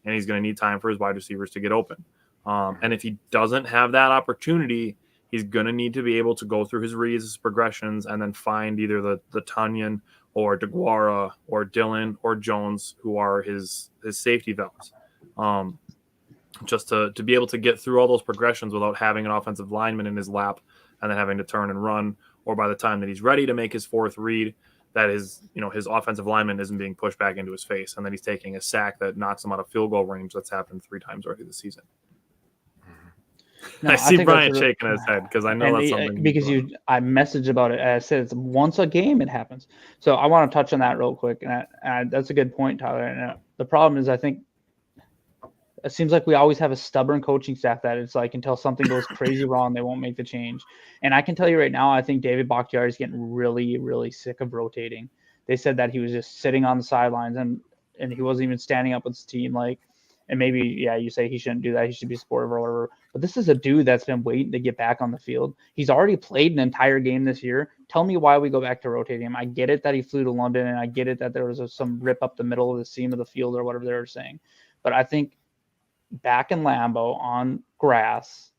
and he's going to need time for his wide receivers to get open. And if he doesn't have that opportunity, he's going to need to be able to go through his reads, his progressions, and then find either the Tunyon or DeGuara or Dillon or Jones, who are his safety valves. Just to be able to get through all those progressions without having an offensive lineman in his lap and then having to turn and run, or by the time that he's ready to make his 4th read, that is, his offensive lineman isn't being pushed back into his face, and then he's taking a sack that knocks him out of field goal range. That's happened 3 times already this season. No, I see think that's Brian really- shaking his head because I know and that's he- something because I messaged about it. And I said it's once a game it happens. So I want to touch on that real quick, and that's a good point, Tyler. And the problem is, I think it seems like we always have a stubborn coaching staff that it's like until something goes crazy wrong, they won't make the change. And I can tell you right now, I think David Bakhtiari is getting really, really sick of rotating. They said that he was just sitting on the sidelines and he wasn't even standing up with his team. Like, and maybe, yeah, you say he shouldn't do that. He should be supportive or whatever. But this is a dude that's been waiting to get back on the field. He's already played an entire game this year. Tell me why we go back to rotating him. I get it that he flew to London, and I get it that there was some rip up the middle of the seam of the field or whatever they were saying. But I think back in Lambeau on grass,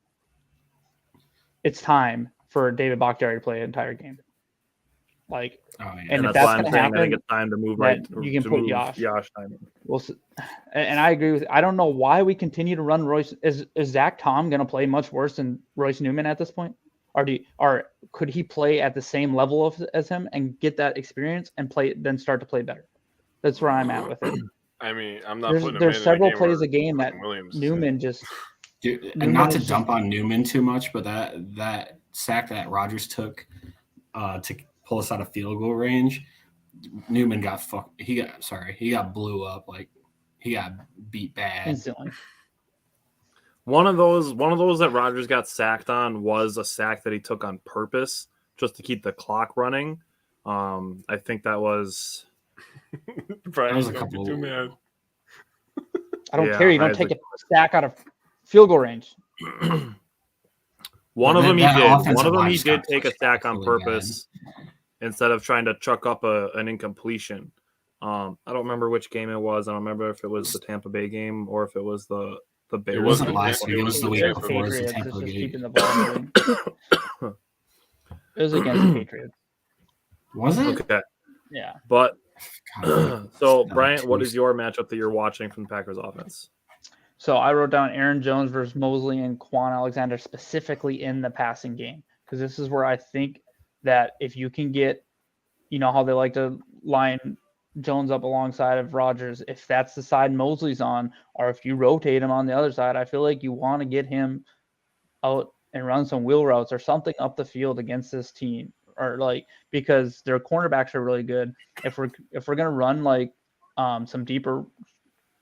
it's time for David Bakhtiari to play an entire game. Like, and if that's why that's I'm going to saying I happen, think it's time to move right. you can put Yash. Yash. Time. Well, and I agree with. I don't know why we continue to run Royce. Is Zach Tom going to play much worse than Royce Newman at this point? Or could he play at the same level as him and get that experience and then start to play better? That's where I'm at with it. I mean, I'm not putting him There's in several a game plays where a game that Williams Newman just. Dude, and not to dump on Newman too much, but that sack that Rodgers took to pull us out of field goal range, Newman got he got blew up, like he got beat bad instantly. One of those that Rodgers got sacked on was a sack that he took on purpose just to keep the clock running. I think that was. Brian, was a don't couple. be too mad. I don't care. You don't take a sack out of field goal range. One of them he did. One of them he line did got take a sack on really purpose instead of trying to chuck up an incompletion. I don't remember which game it was. I don't remember if it was the Tampa Bay game or if it was the Bears. It wasn't last week. It was the week before. It was the Patriots. Tampa It's just game. keeping the ball moving. It was against the Patriots. Was it? Okay. Yeah. But God, so Bryant, what is your matchup that you're watching from the Packers offense? So I wrote down Aaron Jones versus Mosley and Quan Alexander specifically in the passing game, because this is where I think that if you can get, you know how they like to line Jones up alongside of Rodgers, if that's the side Mosley's on, or if you rotate him on the other side, I feel like you want to get him out and run some wheel routes or something up the field against this team, or like, because their cornerbacks are really good. If we're gonna run like some deeper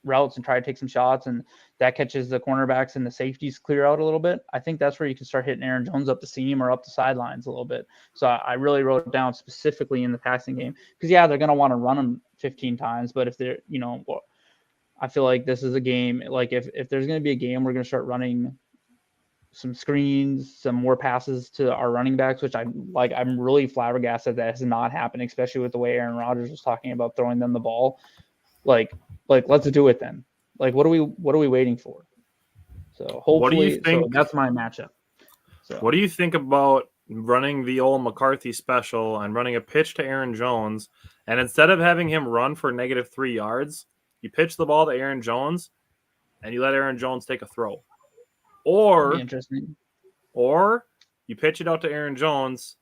routes and try to take some shots, and that catches the cornerbacks and the safeties clear out a little bit, I think that's where you can start hitting Aaron Jones up the seam or up the sidelines a little bit. So I really wrote it down specifically in the passing game, because yeah, they're going to want to run him 15 times, but if they're, you know, I feel like this is a game, like if there's going to be a game, we're going to start running some screens, some more passes to our running backs, which I'm really flabbergasted that has not happened, especially with the way Aaron Rodgers was talking about throwing them the ball. Like let's do it then. Like, what are we waiting for? So hopefully, what do you think? So that's my matchup. So what do you think about running the old McCarthy special and running a pitch to Aaron Jones, and instead of having him run for -3 yards, you pitch the ball to Aaron Jones and you let Aaron Jones take a throw? Or interesting. Or you pitch it out to Aaron Jones,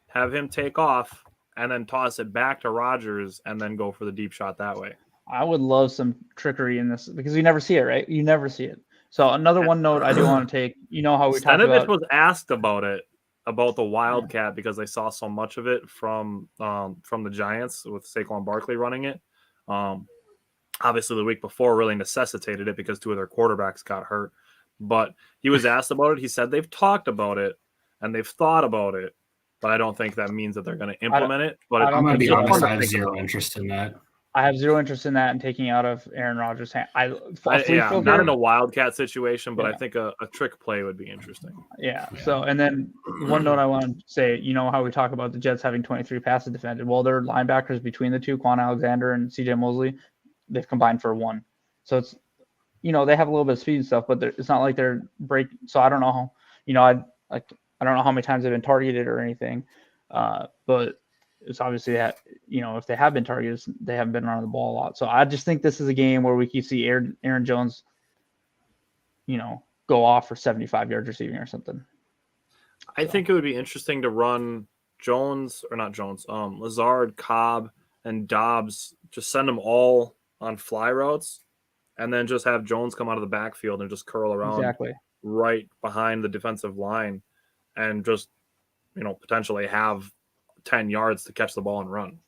have him take off, and then toss it back to Rodgers and then go for the deep shot that way. I would love some trickery in this, because you never see it, right? You never see it. So another one note I do want to take, you know how we talked about. was asked about the Wildcat, because they saw so much of it from the Giants with Saquon Barkley running it. Obviously, the week before really necessitated it because 2 of their quarterbacks got hurt. But he was asked about it. He said they've talked about it and they've thought about it, but I don't think that means that they're going to implement it. But I'm going to be honest, I have think zero about. interest in that. I have zero interest in that and taking out of Aaron Rodgers' hand. Not in a Wildcat situation, but Yeah. I think a trick play would be interesting. Yeah. So, and then one note I want to say, you know how we talk about the Jets having 23 passes defended? Well, their linebackers between the two, Quan Alexander and CJ Mosley, they've combined for 1. So it's, you know, they have a little bit of speed and stuff, but it's not like they're break. So I don't know how, you know, I don't know how many times they've been targeted or anything, but it's obviously that, you know, if they have been targeted, they haven't been running the ball a lot. So I just think this is a game where we can see Aaron Jones, you know, go off for 75 yards receiving or something. I think it would be interesting to run Lazard, Cobb, and Dobbs, just send them all on fly routes, and then just have Jones come out of the backfield and just curl around Exactly. right behind the defensive line and just, potentially have 10 yards to catch the ball and run.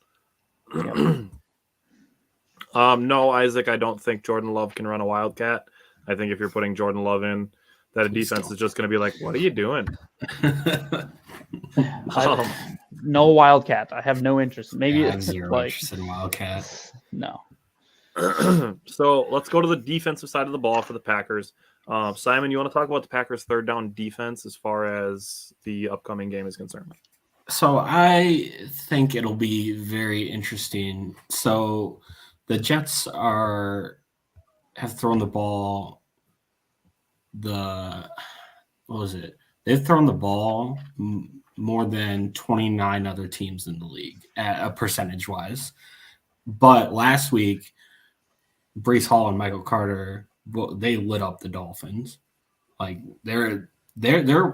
No, Isaac, I don't think Jordan Love can run a Wildcat. I think if you're putting Jordan Love in, that defense is just going to be like, what are you doing? No Wildcat. I have no interest. Maybe I have it's zero like interest in Wildcat. no. So let's go to the defensive side of the ball for the Packers. Simon, you want to talk about the Packers' third down defense as far as the upcoming game is concerned? So I think it'll be very interesting. So the Jets have thrown the ball. They've thrown the ball more than 29 other teams in the league at a percentage wise. But last week, Breece Hall and Michael Carter, they lit up the Dolphins. Like they're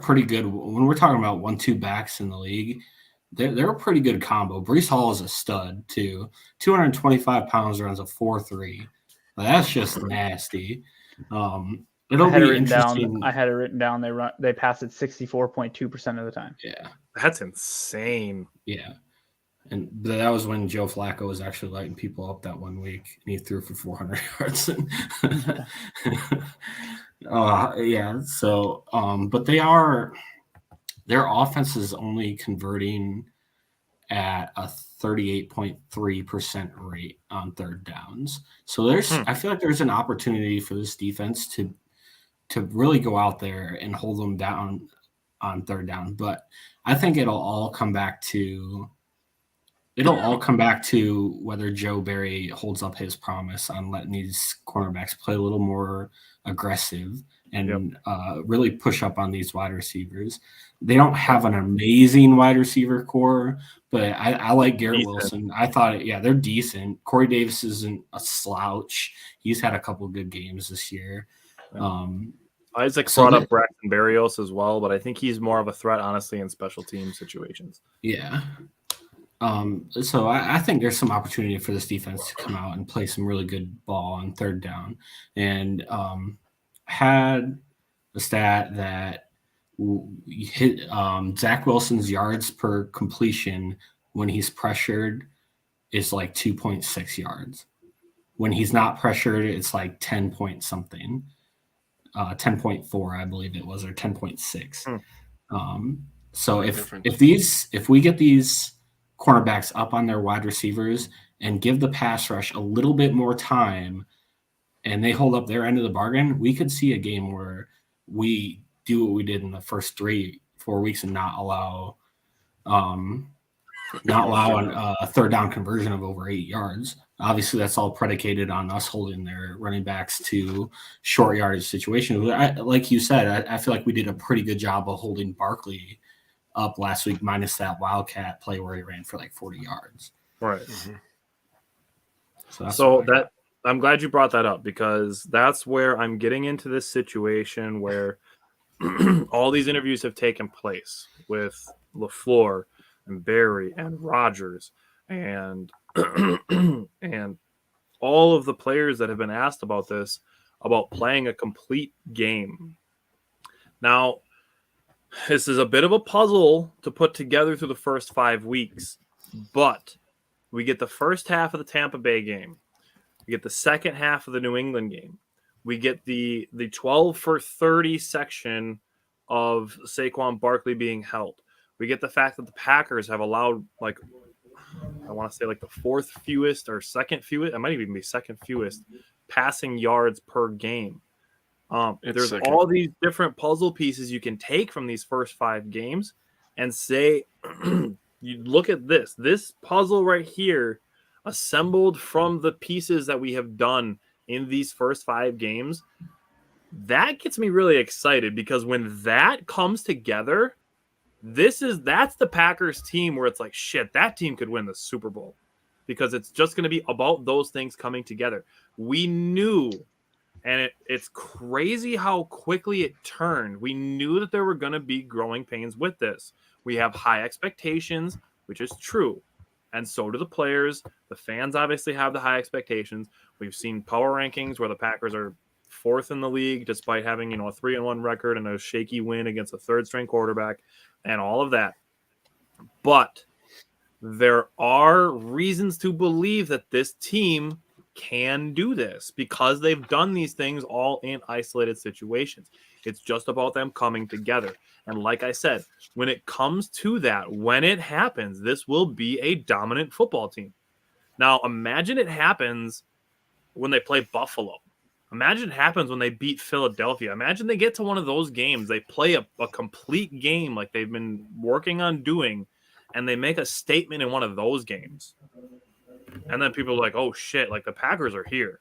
pretty good. When we're talking about 1-2 backs in the league, they're a pretty good combo. Breece Hall is a stud too. 225 pounds, runs a 4.3. That's just nasty. It'll be interesting. I had it written down. They pass it 64.2% of the time. Yeah, that's insane. Yeah, and that was when Joe Flacco was actually lighting people up that one week, and he threw for 400 yards. Yeah. So, but their offense is only converting at a 38.3% rate on third downs. So I feel like there's an opportunity for this defense to really go out there and hold them down on third down. But I think it'll all come back to whether Joe Barry holds up his promise on letting these cornerbacks play a little more aggressive and really push up on these wide receivers. They don't have an amazing wide receiver core, but I like Garrett Wilson. I thought, they're decent. Corey Davis isn't a slouch. He's had a couple good games this year. Isaac brought up Braxton Berrios as well, but I think he's more of a threat, honestly, in special team situations. Yeah. So I think there's some opportunity for this defense to come out and play some really good ball on third down. And had a stat that hit Zach Wilson's yards per completion when he's pressured is like 2.6 yards. When he's not pressured, it's like 10 point something. 10.4, I believe it was, or 10.6. So if we get these cornerbacks up on their wide receivers and give the pass rush a little bit more time and they hold up their end of the bargain, we could see a game where we do what we did in the first 3-4 weeks and not allow a third down conversion of over 8 yards. Obviously, that's all predicated on us holding their running backs to short yardage situations. Like you said, I feel like we did a pretty good job of holding Barkley up last week, minus that Wildcat play where he ran for like 40 yards. Right. So I'm glad you brought that up, because that's where I'm getting into this situation where all these interviews have taken place with LaFleur and Barry and Rodgers and and all of the players that have been asked about this, about playing a complete game. Now, this is a bit of a puzzle to put together through the first 5 weeks, but we get the first half of the Tampa Bay game. We get the second half of the New England game. We get the 12 for 30 section of Saquon Barkley being held. We get the fact that the Packers have allowed, like, I want to say like the fourth fewest or second fewest, it might even be second fewest passing yards per game. There's all these different puzzle pieces you can take from these first 5 games and say, you look at this puzzle right here, assembled from the pieces that we have done in these first 5 games. That gets me really excited, because when that comes together, that's the Packers team where it's like, shit, that team could win the Super Bowl, because it's just going to be about those things coming together. We knew, and it's crazy how quickly it turned. We knew that there were going to be growing pains with this. We have high expectations, which is true. And so do the players. The fans obviously have the high expectations. We've seen power rankings where the Packers are 4th in the league, despite having, a 3-1 record and a shaky win against a third-string quarterback and all of that. But there are reasons to believe that this team can do this because they've done these things all in isolated situations. It's just about them coming together. And like I said, when it comes to that, when it happens, this will be a dominant football team. Now, imagine it happens when they play Buffalo. Imagine it happens when they beat Philadelphia. Imagine they get to one of those games. They play a complete game like they've been working on doing, and they make a statement in one of those games. And then people are like, oh, shit, like the Packers are here.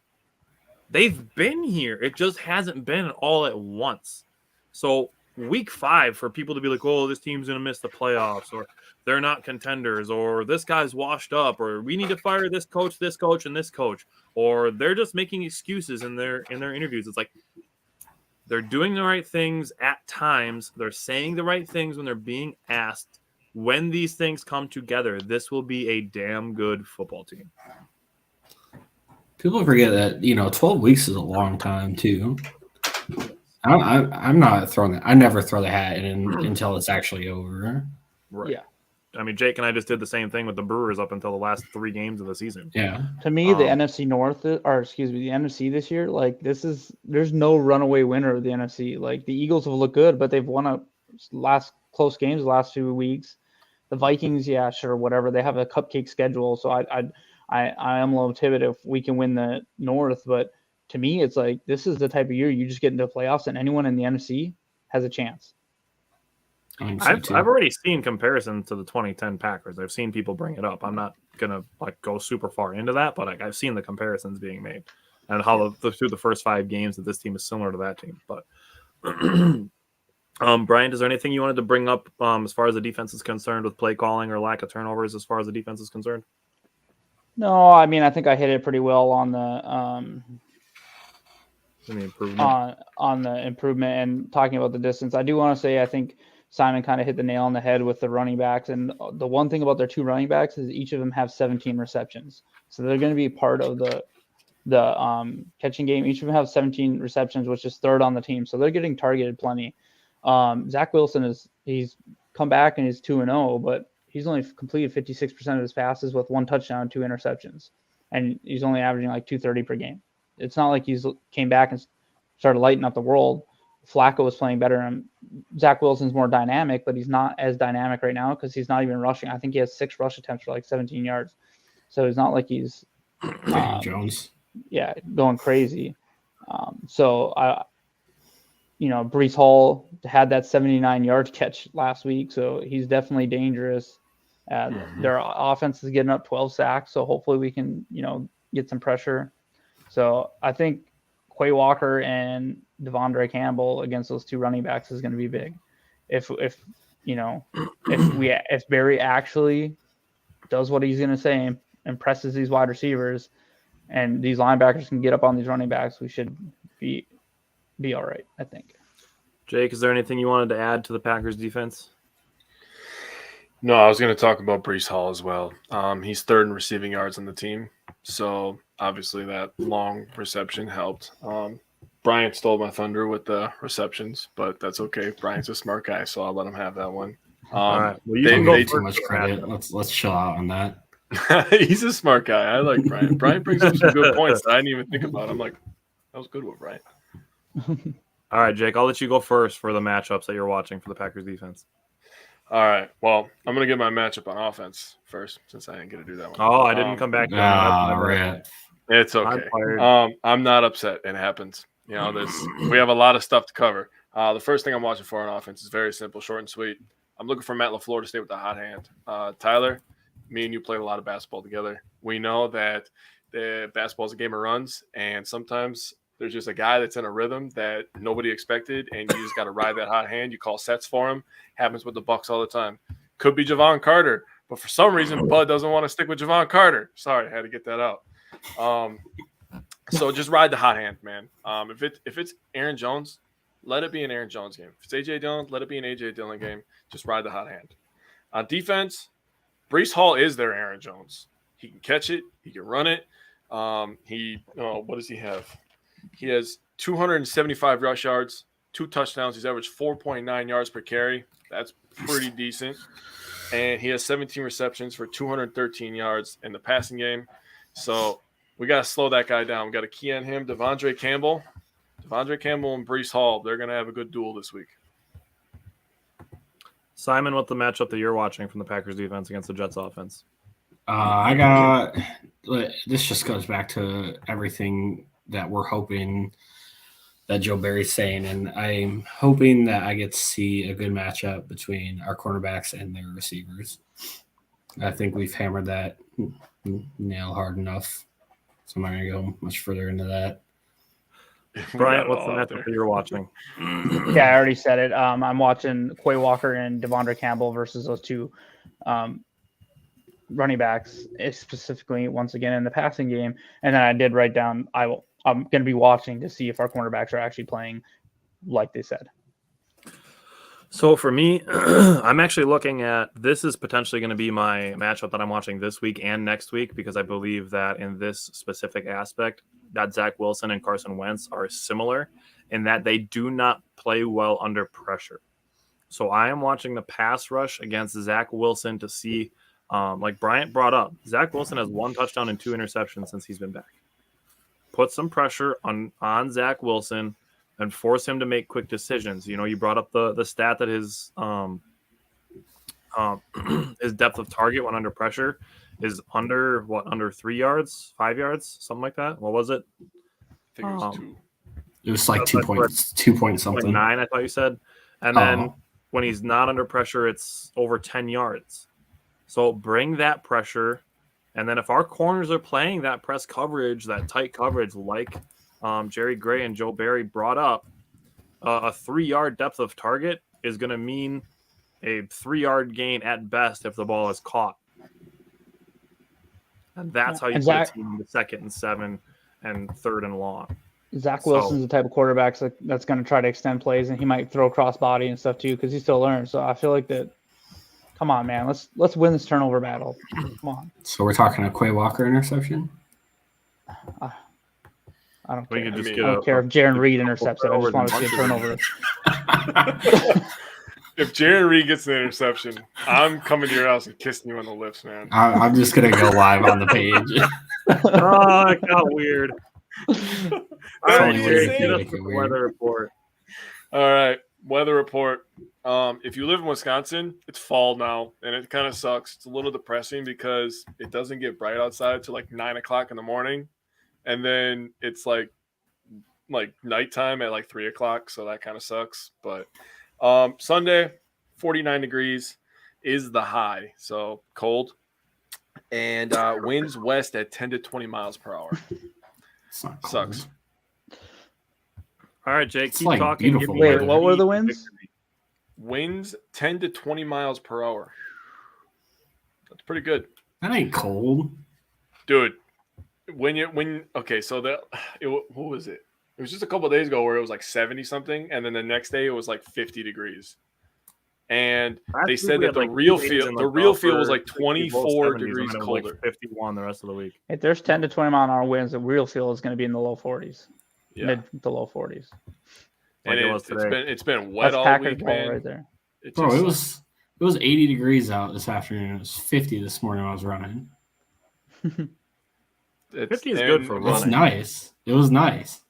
They've been here. It just hasn't been all at once. So week 5, for people to be like, oh, this team's going to miss the playoffs, or they're not contenders, or this guy's washed up, or we need to fire this coach, and this coach, or they're just making excuses in their interviews. It's like they're doing the right things at times. They're saying the right things when they're being asked. When these things come together, this will be a damn good football team. People forget that 12 weeks is a long time too. I'm not throwing that. I never throw the hat in until it's actually over. Right. Yeah. I mean, Jake and I just did the same thing with the Brewers up until the last 3 games of the season. Yeah. To me, the NFC North, the NFC this year, like there's no runaway winner of the NFC. Like the Eagles have looked good, but they've won last close games the last 2 weeks. The Vikings, yeah, sure, whatever. They have a cupcake schedule, so I am a little timid if we can win the North. But to me, it's like this is the type of year you just get into the playoffs, and anyone in the NFC has a chance. I've already seen comparisons to the 2010 Packers. I've seen people bring it up. I'm not gonna go super far into that, but I've seen the comparisons being made and how through the first 5 games that this team is similar to that team. But Brian, is there anything you wanted to bring up as far as the defense is concerned with play calling or lack of turnovers as far as the defense is concerned? No, I mean I think I hit it pretty well on the improvement. On the improvement and talking about the distance. I do want to say I think Simon kind of hit the nail on the head with the running backs. And the one thing about their 2 running backs is each of them have 17 receptions. So they're going to be part of the catching game. Each of them have 17 receptions, which is 3rd on the team. So they're getting targeted plenty. Zach Wilson he's come back and he's 2-0, but he's only completed 56% of his passes with 1 touchdown, 2 interceptions. And he's only averaging like 230 per game. It's not like he's came back and started lighting up the world. Flacco was playing better, and Zach Wilson's more dynamic, but he's not as dynamic right now because he's not even rushing. I think he has 6 rush attempts for like 17 yards. So it's not like he's Jones. Yeah, going crazy. Breece Hall had that 79-yard catch last week, so he's definitely dangerous. Their offense is getting up 12 sacks, so hopefully we can, get some pressure. So I think Quay Walker and Devondre Campbell against those 2 running backs is going to be big. If Barry actually does what he's going to say and impresses these wide receivers, and these linebackers can get up on these running backs, we should be all right, I think. Jake, is there anything you wanted to add to the Packers defense? No, I was going to talk about Breece Hall as well. He's 3rd in receiving yards on the team, so obviously that long reception helped. Bryant stole my thunder with the receptions, but that's okay. Bryant's a smart guy, so I'll let him have that one. All right. Well, you don't get too much credit. Let's chill out on that. He's a smart guy. I like Bryant. Bryant brings up some good points that I didn't even think about. I'm like, that was good with Bryant. All right, Jake, I'll let you go first for the matchups that you're watching for the Packers defense. All right. Well, I'm going to get my matchup on offense first since I didn't get to do that one. Oh, I didn't come back. It's okay. I'm not upset. It happens. We have a lot of stuff to cover. The first thing I'm watching for on offense is very simple, short and sweet. I'm looking for Matt LaFleur to stay with the hot hand. Tyler, me and you played a lot of basketball together. We know that the basketball is a game of runs, and sometimes there's just a guy that's in a rhythm that nobody expected, and you just got to ride that hot hand. You call sets for him. Happens with the Bucks all the time. Could be Javon Carter, but for some reason, Bud doesn't want to stick with Javon Carter. Sorry, I had to get that out. So just ride the hot hand, man. If it's Aaron Jones, let it be an Aaron Jones game. If it's A.J. Dillon, let it be an A.J. Dillon game. Just ride the hot hand. On defense, Breece Hall is their Aaron Jones. He can catch it. He can run it. What does he have? He has 275 rush yards, 2 touchdowns. He's averaged 4.9 yards per carry. That's pretty decent. And he has 17 receptions for 213 yards in the passing game. So we got to slow that guy down. We got to key on him. Devondre Campbell and Breece Hall, they're going to have a good duel this week. Simon, what's the matchup that you're watching from the Packers defense against the Jets offense? This just goes back to everything that we're hoping that Joe Barry's saying, and I'm hoping that I get to see a good matchup between our cornerbacks and their receivers. I think we've hammered that nail hard enough, so I'm not going to go much further into that. Bryant, what's the matchup that you're watching? Yeah, I already said it. I'm watching Quay Walker and Devondre Campbell versus those two running backs, specifically once again in the passing game. And then I did write down I'm going to be watching to see if our cornerbacks are actually playing like they said. So for me, I'm actually looking at this is potentially going to be my matchup that I'm watching this week and next week, because I believe that in this specific aspect that Zach Wilson and Carson Wentz are similar in that they do not play well under pressure. So I am watching the pass rush against Zach Wilson to see, like Bryant brought up, Zach Wilson has 1 touchdown and 2 interceptions since he's been back. Put some pressure on Zach Wilson and force him to make quick decisions. You know, you brought up the stat that his depth of target when under pressure is under 3 yards, 5 yards, something like that. What was it? I think it was 2. It was like 2 point something. 9, I thought you said. And then when he's not under pressure, it's over 10 yards. So bring that pressure. And then if our corners are playing that press coverage, that tight coverage, like Jerry Gray and Joe Barry brought up, a 3-yard depth of target is going to mean a 3-yard gain at best if the ball is caught. And that's how you put a team in the 2nd and 7 and 3rd and long. Zach Wilson's the type of quarterback that's going to try to extend plays, and he might throw crossbody and stuff too because he still learns. So I feel like that. Come on, man. Let's win this turnover battle. Come on. So we're talking a Quay Walker interception? I don't care. I don't care if Jaron Reed intercepts it. I just want to see a turnover. If Jaron Reed gets an interception, I'm coming to your house and kissing you on the lips, man. I'm just going to go live on the page. Oh, it got weird. All right, Jake, get us the weather report. All right, weather report. If you live in Wisconsin, it's fall now, and it kind of sucks. It's a little depressing because it doesn't get bright outside till like 9 o'clock in the morning, and then it's like nighttime at like 3 o'clock, so that kind of sucks. But Sunday, 49 degrees is the high, so cold, and winds west at 10 to 20 miles per hour. Sucks. All right, Jake, It's keep like talking. beautiful Wait, weather. what were the winds? Winds 10 to 20 miles per hour. That's pretty good. That ain't cold. Dude, okay, so what was it? It was just a couple of days ago where it was like 70 something, and then the next day it was like 50 degrees. And they said that the real feel was like 24 degrees colder. Like 51 the rest of the week. If there's 10 to 20 mile an hour winds, the real feel is going to be in the low 40s, mid to low 40s. And it's been wet That's all Packers week, ball man. right there. Bro, it was 80 degrees out this afternoon. It was 50 this morning when I was running. 50 is good for It was running. nice. It was nice.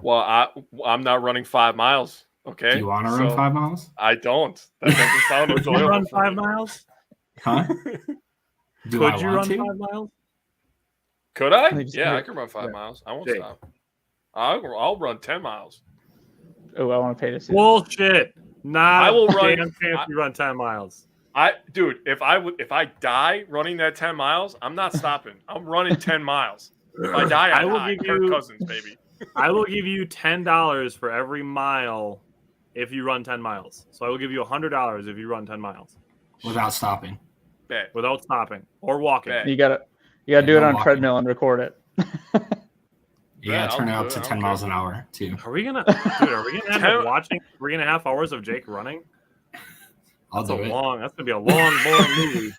Well, I'm not running 5 miles. Okay. Do you want to run 5 miles? I don't. That doesn't sound Would you enjoyable. run 5 miles? Huh? Do Could you I run want 5 to? miles? Could I? They just Yeah, do I it. can run 5 miles. I won't Jake. stop. I'll run 10 miles. Oh, I want to pay to see. Bullshit. Not I will run- damn chance you run 10 miles. Dude, if I die running that 10 miles, I'm not stopping. I'm running 10 miles. If I die, I will die. give Kirk you Cousins, baby. I will give you $10 for every mile if you run 10 miles. So I will give you $100 if you run 10 miles Without stopping. Bet. without stopping or walking. Bet. You gotta do it no on walking. treadmill and record it. You Yeah, gotta turn it I'll up do to it. I 10 don't miles care. an hour, too. Are we gonna have watching 3.5 hours of Jake running? I'll do it. That's gonna be a long, boring movie.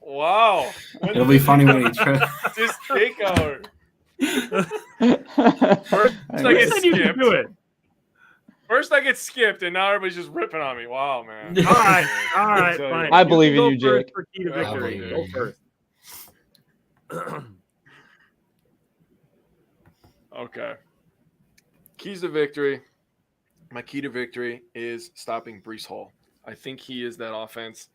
Wow. When It'll did be this funny when become he tries. this Jake hour. First I You get said you could skipped. do it. First I get skipped, and now everybody's just ripping on me. Wow, man. All right, tell you. fine. I believe can in go you, first Jake. For key to I victory. believe in Go you. first. Okay. Keys to victory. My key to victory is stopping Breece Hall. I think he is that offense.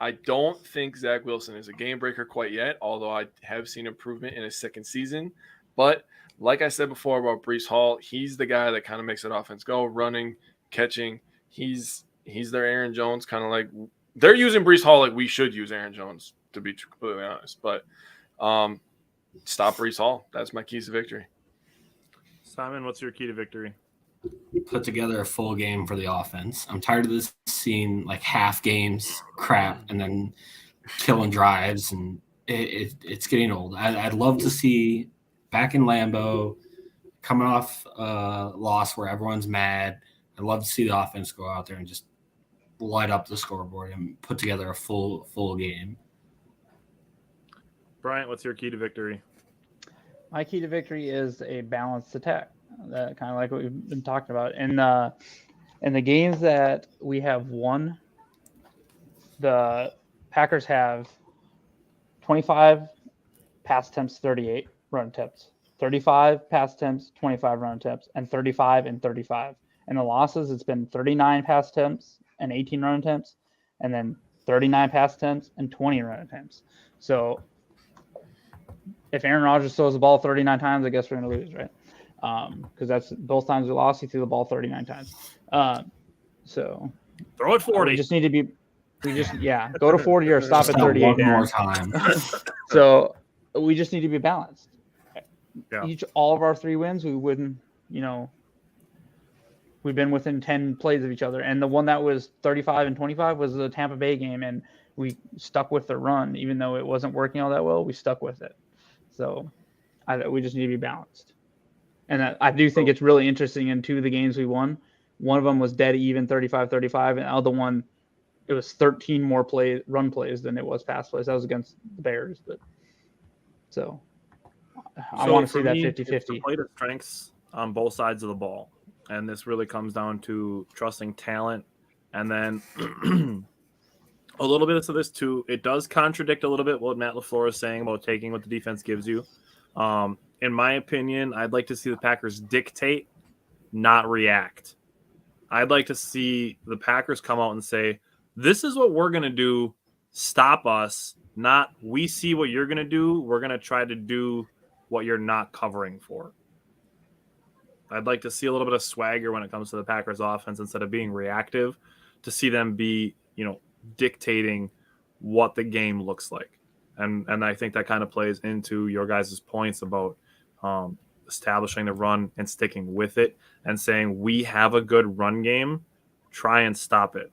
I don't think Zach Wilson is a game breaker quite yet, although I have seen improvement in his second season. But like I said before about Breece Hall, he's the guy that kind of makes that offense go, running, catching. He's their Aaron Jones, kind of like they're using Breece Hall like we should use Aaron Jones, to be completely honest. But stop Breece Hall. That's my keys to victory. Simon, what's your key to victory? Put together a full game for the offense. I'm tired of this seeing like half games crap and then killing drives, and it's getting old. I'd love to see back in Lambeau coming off a loss where everyone's mad. I'd love to see the offense go out there and just light up the scoreboard and put together a full game. Bryant, what's your key to victory? My key to victory is a balanced attack. That kind of like what we've been talking about. In the games that we have won, the Packers have 25 pass attempts, 38 run attempts, 35 pass attempts, 25 run attempts, and 35 and 35. And the losses, it's been 39 pass attempts and 18 run attempts, and then 39 pass attempts and 20 run attempts. So if Aaron Rodgers throws the ball 39 times, I guess we're going to lose, right? Because that's both times we lost, he threw the ball 39 times. So Throw it 40. we just need to be, go to 40 or stop at 38. One more Aaron. time. So we just need to be balanced. Yeah. All of our 3 wins, we wouldn't, we've been within 10 plays of each other. And the one that was 35 and 25 was the Tampa Bay game, and we stuck with the run, even though it wasn't working all that well. We stuck with it. So we just need to be balanced. And I do think it's really interesting in 2 of the games we won. One of them was dead even 35-35, and the other one, it was 13 more run plays than it was pass plays. That was against the Bears. But so I want to see that 50-50. It's to play the strengths on both sides of the ball. And this really comes down to trusting talent. And then a little bit of this too. It does contradict a little bit what Matt LaFleur is saying about taking what the defense gives you. In my opinion, I'd like to see the Packers dictate, not react. I'd like to see the Packers come out and say, this is what we're going to do. Stop us. Not we see what you're going to do. We're going to try to do what you're not covering for. I'd like to see a little bit of swagger when it comes to the Packers offense instead of being reactive, to see them be, dictating what the game looks like. And I think that kind of plays into your guys' points about establishing the run and sticking with it and saying, we have a good run game, try and stop it.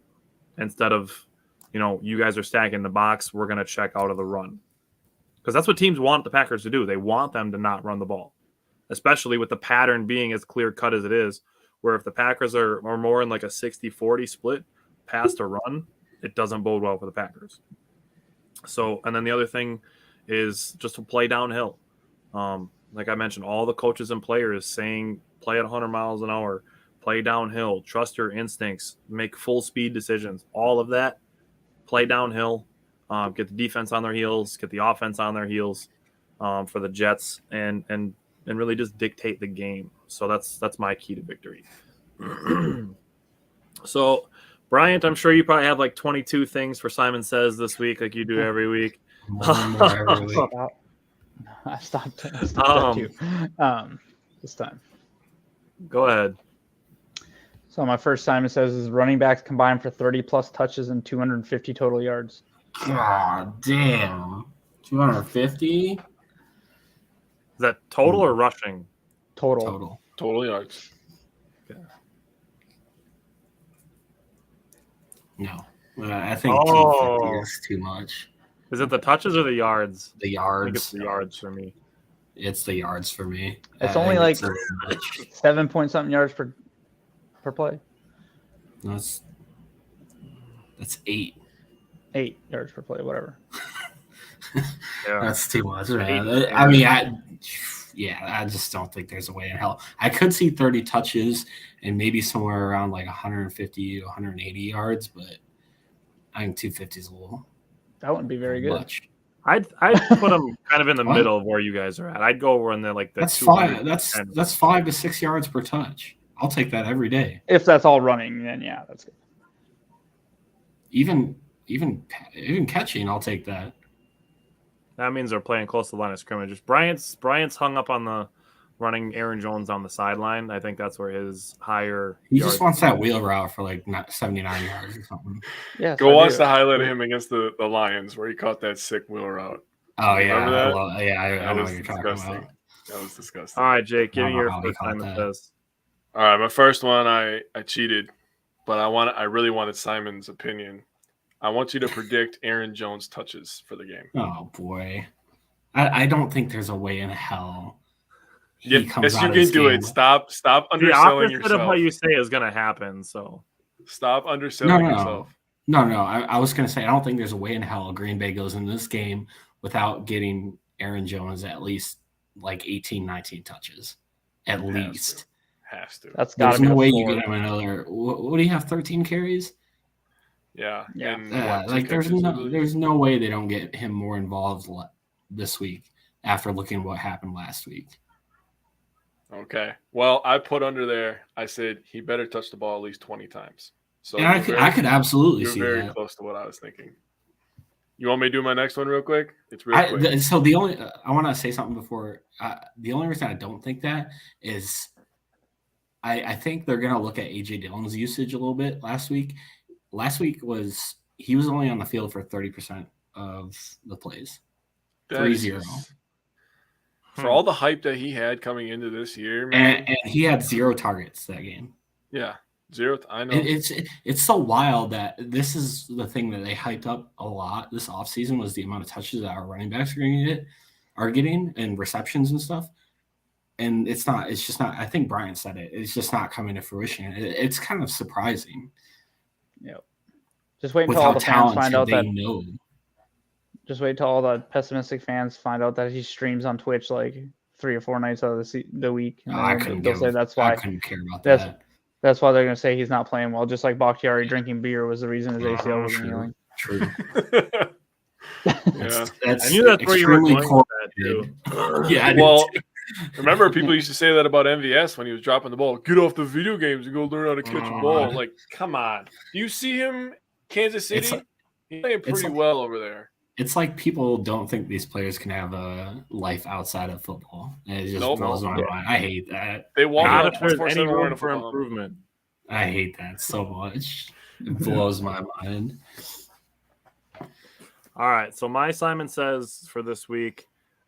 Instead of, you guys are stacking the box, we're going to check out of the run. Because that's what teams want the Packers to do. They want them to not run the ball, especially with the pattern being as clear-cut as it is, where if the Packers are more in like a 60-40 split, pass to run, it doesn't bode well for the Packers. So, and then the other thing is just to play downhill. Like I mentioned, all the coaches and players saying play at 100 miles an hour, play downhill, trust your instincts, make full speed decisions, all of that, play downhill, get the defense on their heels, get the offense on their heels for the Jets, and really just dictate the game. So that's my key to victory. So, Bryant, I'm sure you probably have like 22 things for Simon Says this week, like you do every week. More every week. I stopped at 2 this time. Go ahead. So my first Simon Says is running backs combined for 30-plus touches and 250 total yards. God damn. 250? Is that total or rushing? Total. Total yards. No. I think 250 is too much. Is it the touches or the yards? The I think yards. it's the yards for me. It's the yards for me. It's I only think like it's too much. 7-point-something yards per play. That's 8. 8 yards per play, whatever. Yeah. That's too much, man. Eight. I mean, I just don't think there's a way in hell. I could see 30 touches and maybe somewhere around like 150 to 180 yards, but I think 250 is a little That wouldn't be very good. much. I'd put him kind of in the What? middle of where you guys are at. I'd go over in the like the That's 200. that's 5 to 6 yards per touch. I'll take that every day. If that's all running, then yeah, that's good. Even catching, I'll take that. That means they're playing close to the line of scrimmage. Bryant's hung up on the running Aaron Jones on the sideline. I think that's where his higher. He just wants that wheel route for like 79 yards or something. Yeah. Go watch the highlight of him against the Lions where he caught that sick wheel route. Oh yeah, Remember that? I know was what you're talking disgusting. about. That was disgusting. All right, Jake, give I me don't your know how he first caught time at that. this. All right, my first one, I cheated, but I really wanted Simon's opinion. I want you to predict Aaron Jones touches for the game. Oh boy, I don't think there's a way in hell. Yes, you can do it. Stop The underselling opposite yourself. of what you say is going to happen. So Stop underselling No. yourself. No. I was going to say I don't think there's a way in hell Green Bay goes into this game without getting Aaron Jones at least like 18, 19 touches, at least. Has to. That's got There's to be no the way floor. you get him another. What do you have? 13 carries. Yeah. Yeah. And Yeah, what, like 2 catches, I believe? there's no way they don't get him more involved this week after looking at what happened last week. Okay. Well, I put under there. I said he better touch the ball at least 20 times. So And I could absolutely you're see very that. close to what I was thinking. You want me to do my next one real quick? It's real quick. So the only I want to say something before. The only reason I don't think that is I think they're going to look at AJ Dillon's usage a little bit last week. Last week he was only on the field for 30% of the plays. That is 3-0. just- For all the hype that he had coming into this year, man. And he had 0 targets that game. Yeah. 0. I know. It's so wild that this is the thing that they hyped up a lot this offseason was the amount of touches that our running backs are getting and receptions and stuff. And it's just not. I think Brian said it. It's just not coming to fruition. It's kind of surprising. Yep. Just wait With until all how the fans find talented out they that. know. Just wait till all the pessimistic fans find out that he streams on Twitch like 3 or 4 nights out of the week. And I then couldn't they'll give say a- that's I why. couldn't care about That's- that. That's why they're going to say he's not playing well. Just like Bakhtiari drinking beer was the reason his ACL wasn't healing. True. Yeah. That's I knew that's where you were extremely going with that too. correlated. Yeah, I did Well, too. remember people used to say that about MVS when he was dropping the ball. Get off the video games and go learn how to catch a ball. Like, come on. Do you see him, Kansas City? It's- He's playing pretty like- well over there. It's like people don't think these players can have a life outside of football. And it just Nope. blows my Yeah. mind. I hate that. They walk Not Not around if there's any 24/7 wearing room a for football. improvement. I hate that so much. It blows my mind. All right. So my Simon Says for this week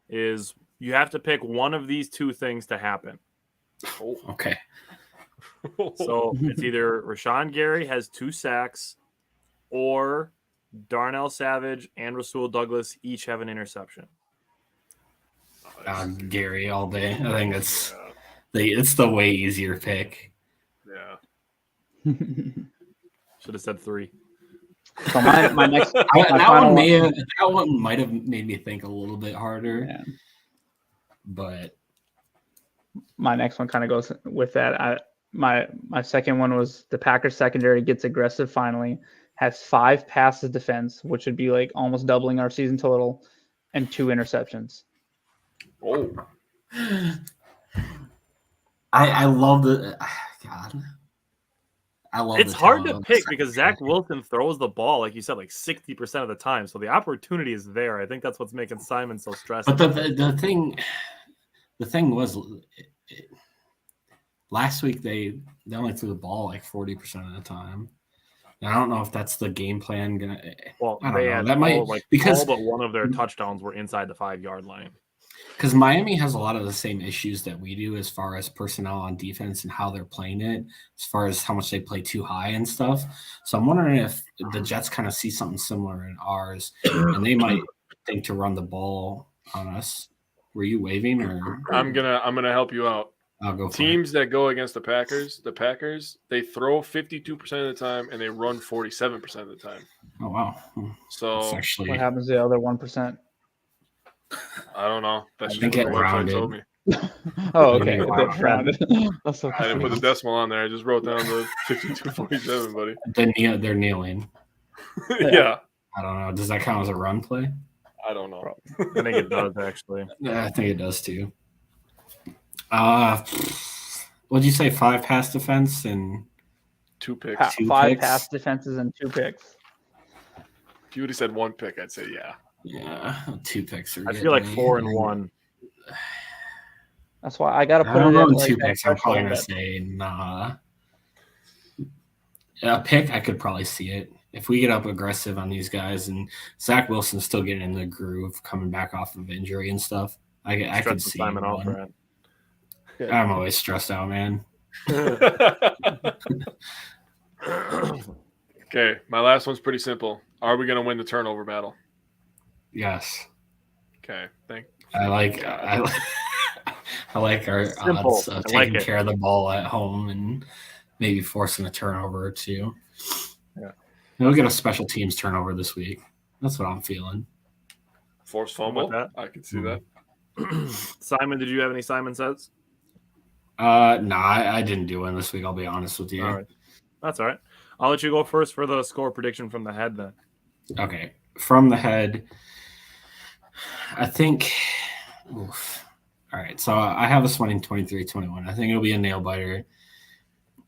is you have to pick one of these 2 things to happen. Oh. Okay. So it's either Rashawn Gary has 2 sacks or Darnell Savage and Rasul Douglas each have an interception. Gary all day. I think it's Yeah. it's the way easier pick. Yeah. Should have said 3. So my next my That final one might have made me think a little bit harder. Yeah. But my next one kind of goes with that. My second one was the Packers secondary gets aggressive finally, has 5 passes defense, which would be like almost doubling our season total, and 2 interceptions. Oh. I love the God. I love It's the hard to talent pick of the because Zach secondary. Wilson throws the ball, like you said, like 60% of the time. So the opportunity is there. I think that's what's making Simon so stressed. But the thing was, last week they only threw the ball like 40% of the time. And I don't know if that's the game plan. Well, I don't they know. had That might- all, like because- all but one of their touchdowns were inside the 5-yard line. Because Miami has a lot of the same issues that we do as far as personnel on defense and how they're playing it, as far as how much they play too high and stuff. So I'm wondering if the Jets kind of see something similar in ours, and they might think to run the ball on us. Were you waving or? I'm gonna help you out. I'll go for Teams that go against the Packers, they throw 52% of the time and they run 47% of the time. it. Oh wow, So that's actually What happens to the other 1%? I don't know. That's I just think what it the website rounded. told me. Oh, okay. Wow. It's rounded. That's so I didn't put the confused. decimal on there. I just wrote down the 52.47, buddy. They're kneeling. Yeah. I don't know. Does that count as a run play? I don't know. I think it does actually. Yeah, I think it does too. What'd you say? 5 pass defense and 2 picks. 5 picks? pass defenses and 2 picks. If you would have said 1 pick, I'd say yeah. yeah, 2 picks. I feel like 4 and 1. That's why I got to I put it don't know. in like 2 that picks. I'm probably gonna threshold say nah. A pick, I could probably see it. If we get up aggressive on these guys, and Zach Wilson's still getting in the groove, coming back off of injury and stuff, I could see Simon out one. for it. Good. I'm always stressed out, man. Okay, my last one's pretty simple. Are we going to win the turnover battle? Yes, Okay, I like our Simple. odds of I like taking it. care of the ball at home and maybe forcing a turnover or 2. Yeah. We'll get a special teams turnover this week. That's what I'm feeling. forced I'm fumble. with that. I can see that. Simon, did you have any Simon says? No, I didn't do one this week. I'll be honest with you. All right. That's all right. I'll let you go first for the score prediction from the head then. Okay, from the head, I think. Oof. All right, so I have us winning 23-21. I think it'll be a nail biter,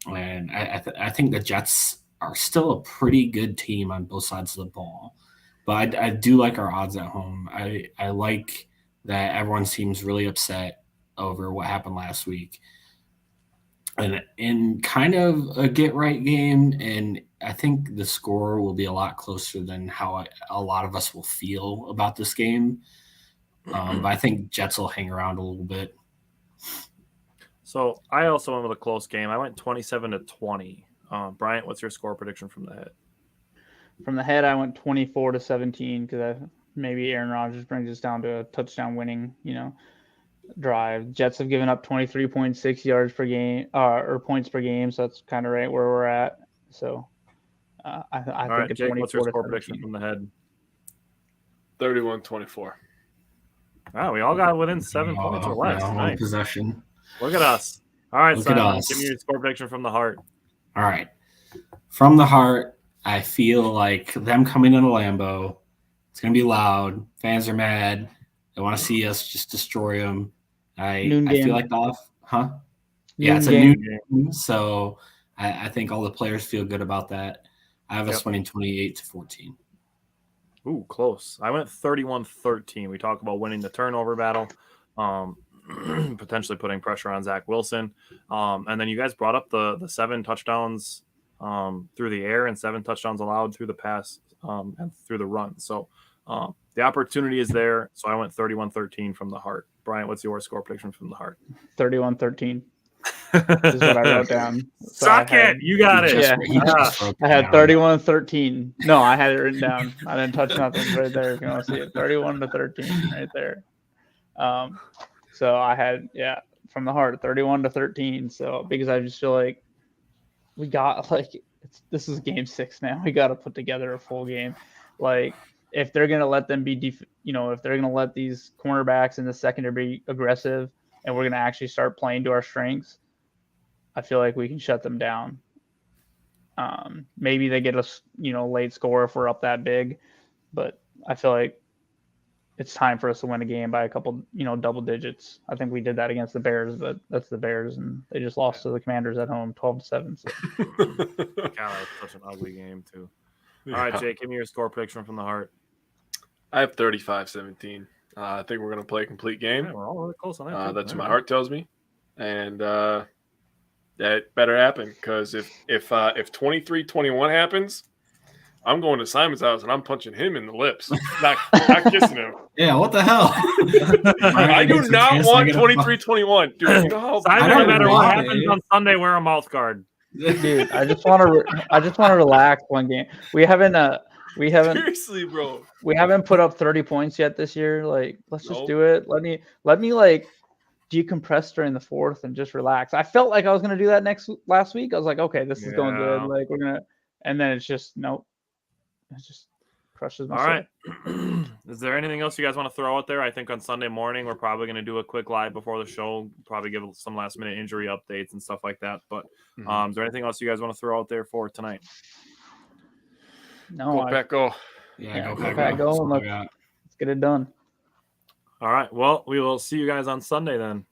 and I think the Jets are still a pretty good team on both sides of the ball, but I do like our odds at home. I like that everyone seems really upset over what happened last week, and in kind of a get right game, and I think the score will be a lot closer than how a lot of us will feel about this game. But I think Jets will hang around a little bit. So I also went with a close game. I went 27-20. Bryant, what's your score prediction from the head? From the head, I went 24-17 because maybe Aaron Rodgers brings us down to a touchdown winning, drive. Jets have given up 23.6 yards per game or points per game, so that's kind of right where we're at. So I All think right, a Jake, what's your score 24-17. prediction from the head? 31-24. Wow, we all got within 7 points or less. One Nice. possession. Look at us. All right, Look at Simon, us. give me your score prediction from the heart. All right. From the heart, I feel like them coming into Lambeau, it's going to be loud. Fans are mad. They want to see us just destroy them. I Noon game. feel like Noon Yeah, it's a game. new game. So I think all the players feel good about that. I have us winning 28-14. Ooh, close. I went 31-13. We talk about winning the turnover battle, potentially putting pressure on Zach Wilson. And then you guys brought up the 7 touchdowns through the air and 7 touchdowns allowed through the pass and through the run. So the opportunity is there. So I went 31-13 from the heart. Brian, what's your score prediction from the heart? 31-13 is what I wrote down. So Suck it. You got it. Yeah. He just wrote I it had down. 31-13. No, I had it written down. I didn't touch nothing right there. If you want to see it, 31-13 right there. So I had from the heart 31-13. So because I just feel like we got this is game 6 now. We got to put together a full game. Like if they're gonna let them be, if they're gonna let these cornerbacks in the secondary be aggressive, and we're gonna actually start playing to our strengths, I feel like we can shut them down. Maybe they get us, late score if we're up that big, but I feel like it's time for us to win a game by a couple, double digits. I think we did that against the Bears, but that's the Bears, and they just lost to the Commanders at home, 12-7. So. God, that was such an ugly game too. All right, Jake, give me your score prediction from the heart. I have 35-17. I think we're going to play a complete game. Yeah, we're all really close on that. That's what my heart tells me. And that better happen because if 23-21 happens, I'm going to Simon's house and I'm punching him in the lips, not kissing him. Yeah, what the hell? I do not want 23-21. Dude, you know how Simon, no matter what happens on Sunday, wear a mouth guard. Dude, I just want to relax one game. We haven't seriously, bro. We haven't put up 30 points yet this year. Like, let's just do it. Let me decompress during the 4th and just relax. I felt like I was gonna do that last week. I was like, okay, this is going good. Like we're gonna, and then it's just nope. It's just Crushes my All soul. right. Is there anything else you guys want to throw out there? I think on Sunday morning we're probably going to do a quick live before the show. Probably give some last minute injury updates and stuff like that. But is there anything else you guys want to throw out there for tonight? No, Go Pack, go. Yeah, go go Pack, Pack, go. go. Let's get it done. All right. Well, we will see you guys on Sunday then.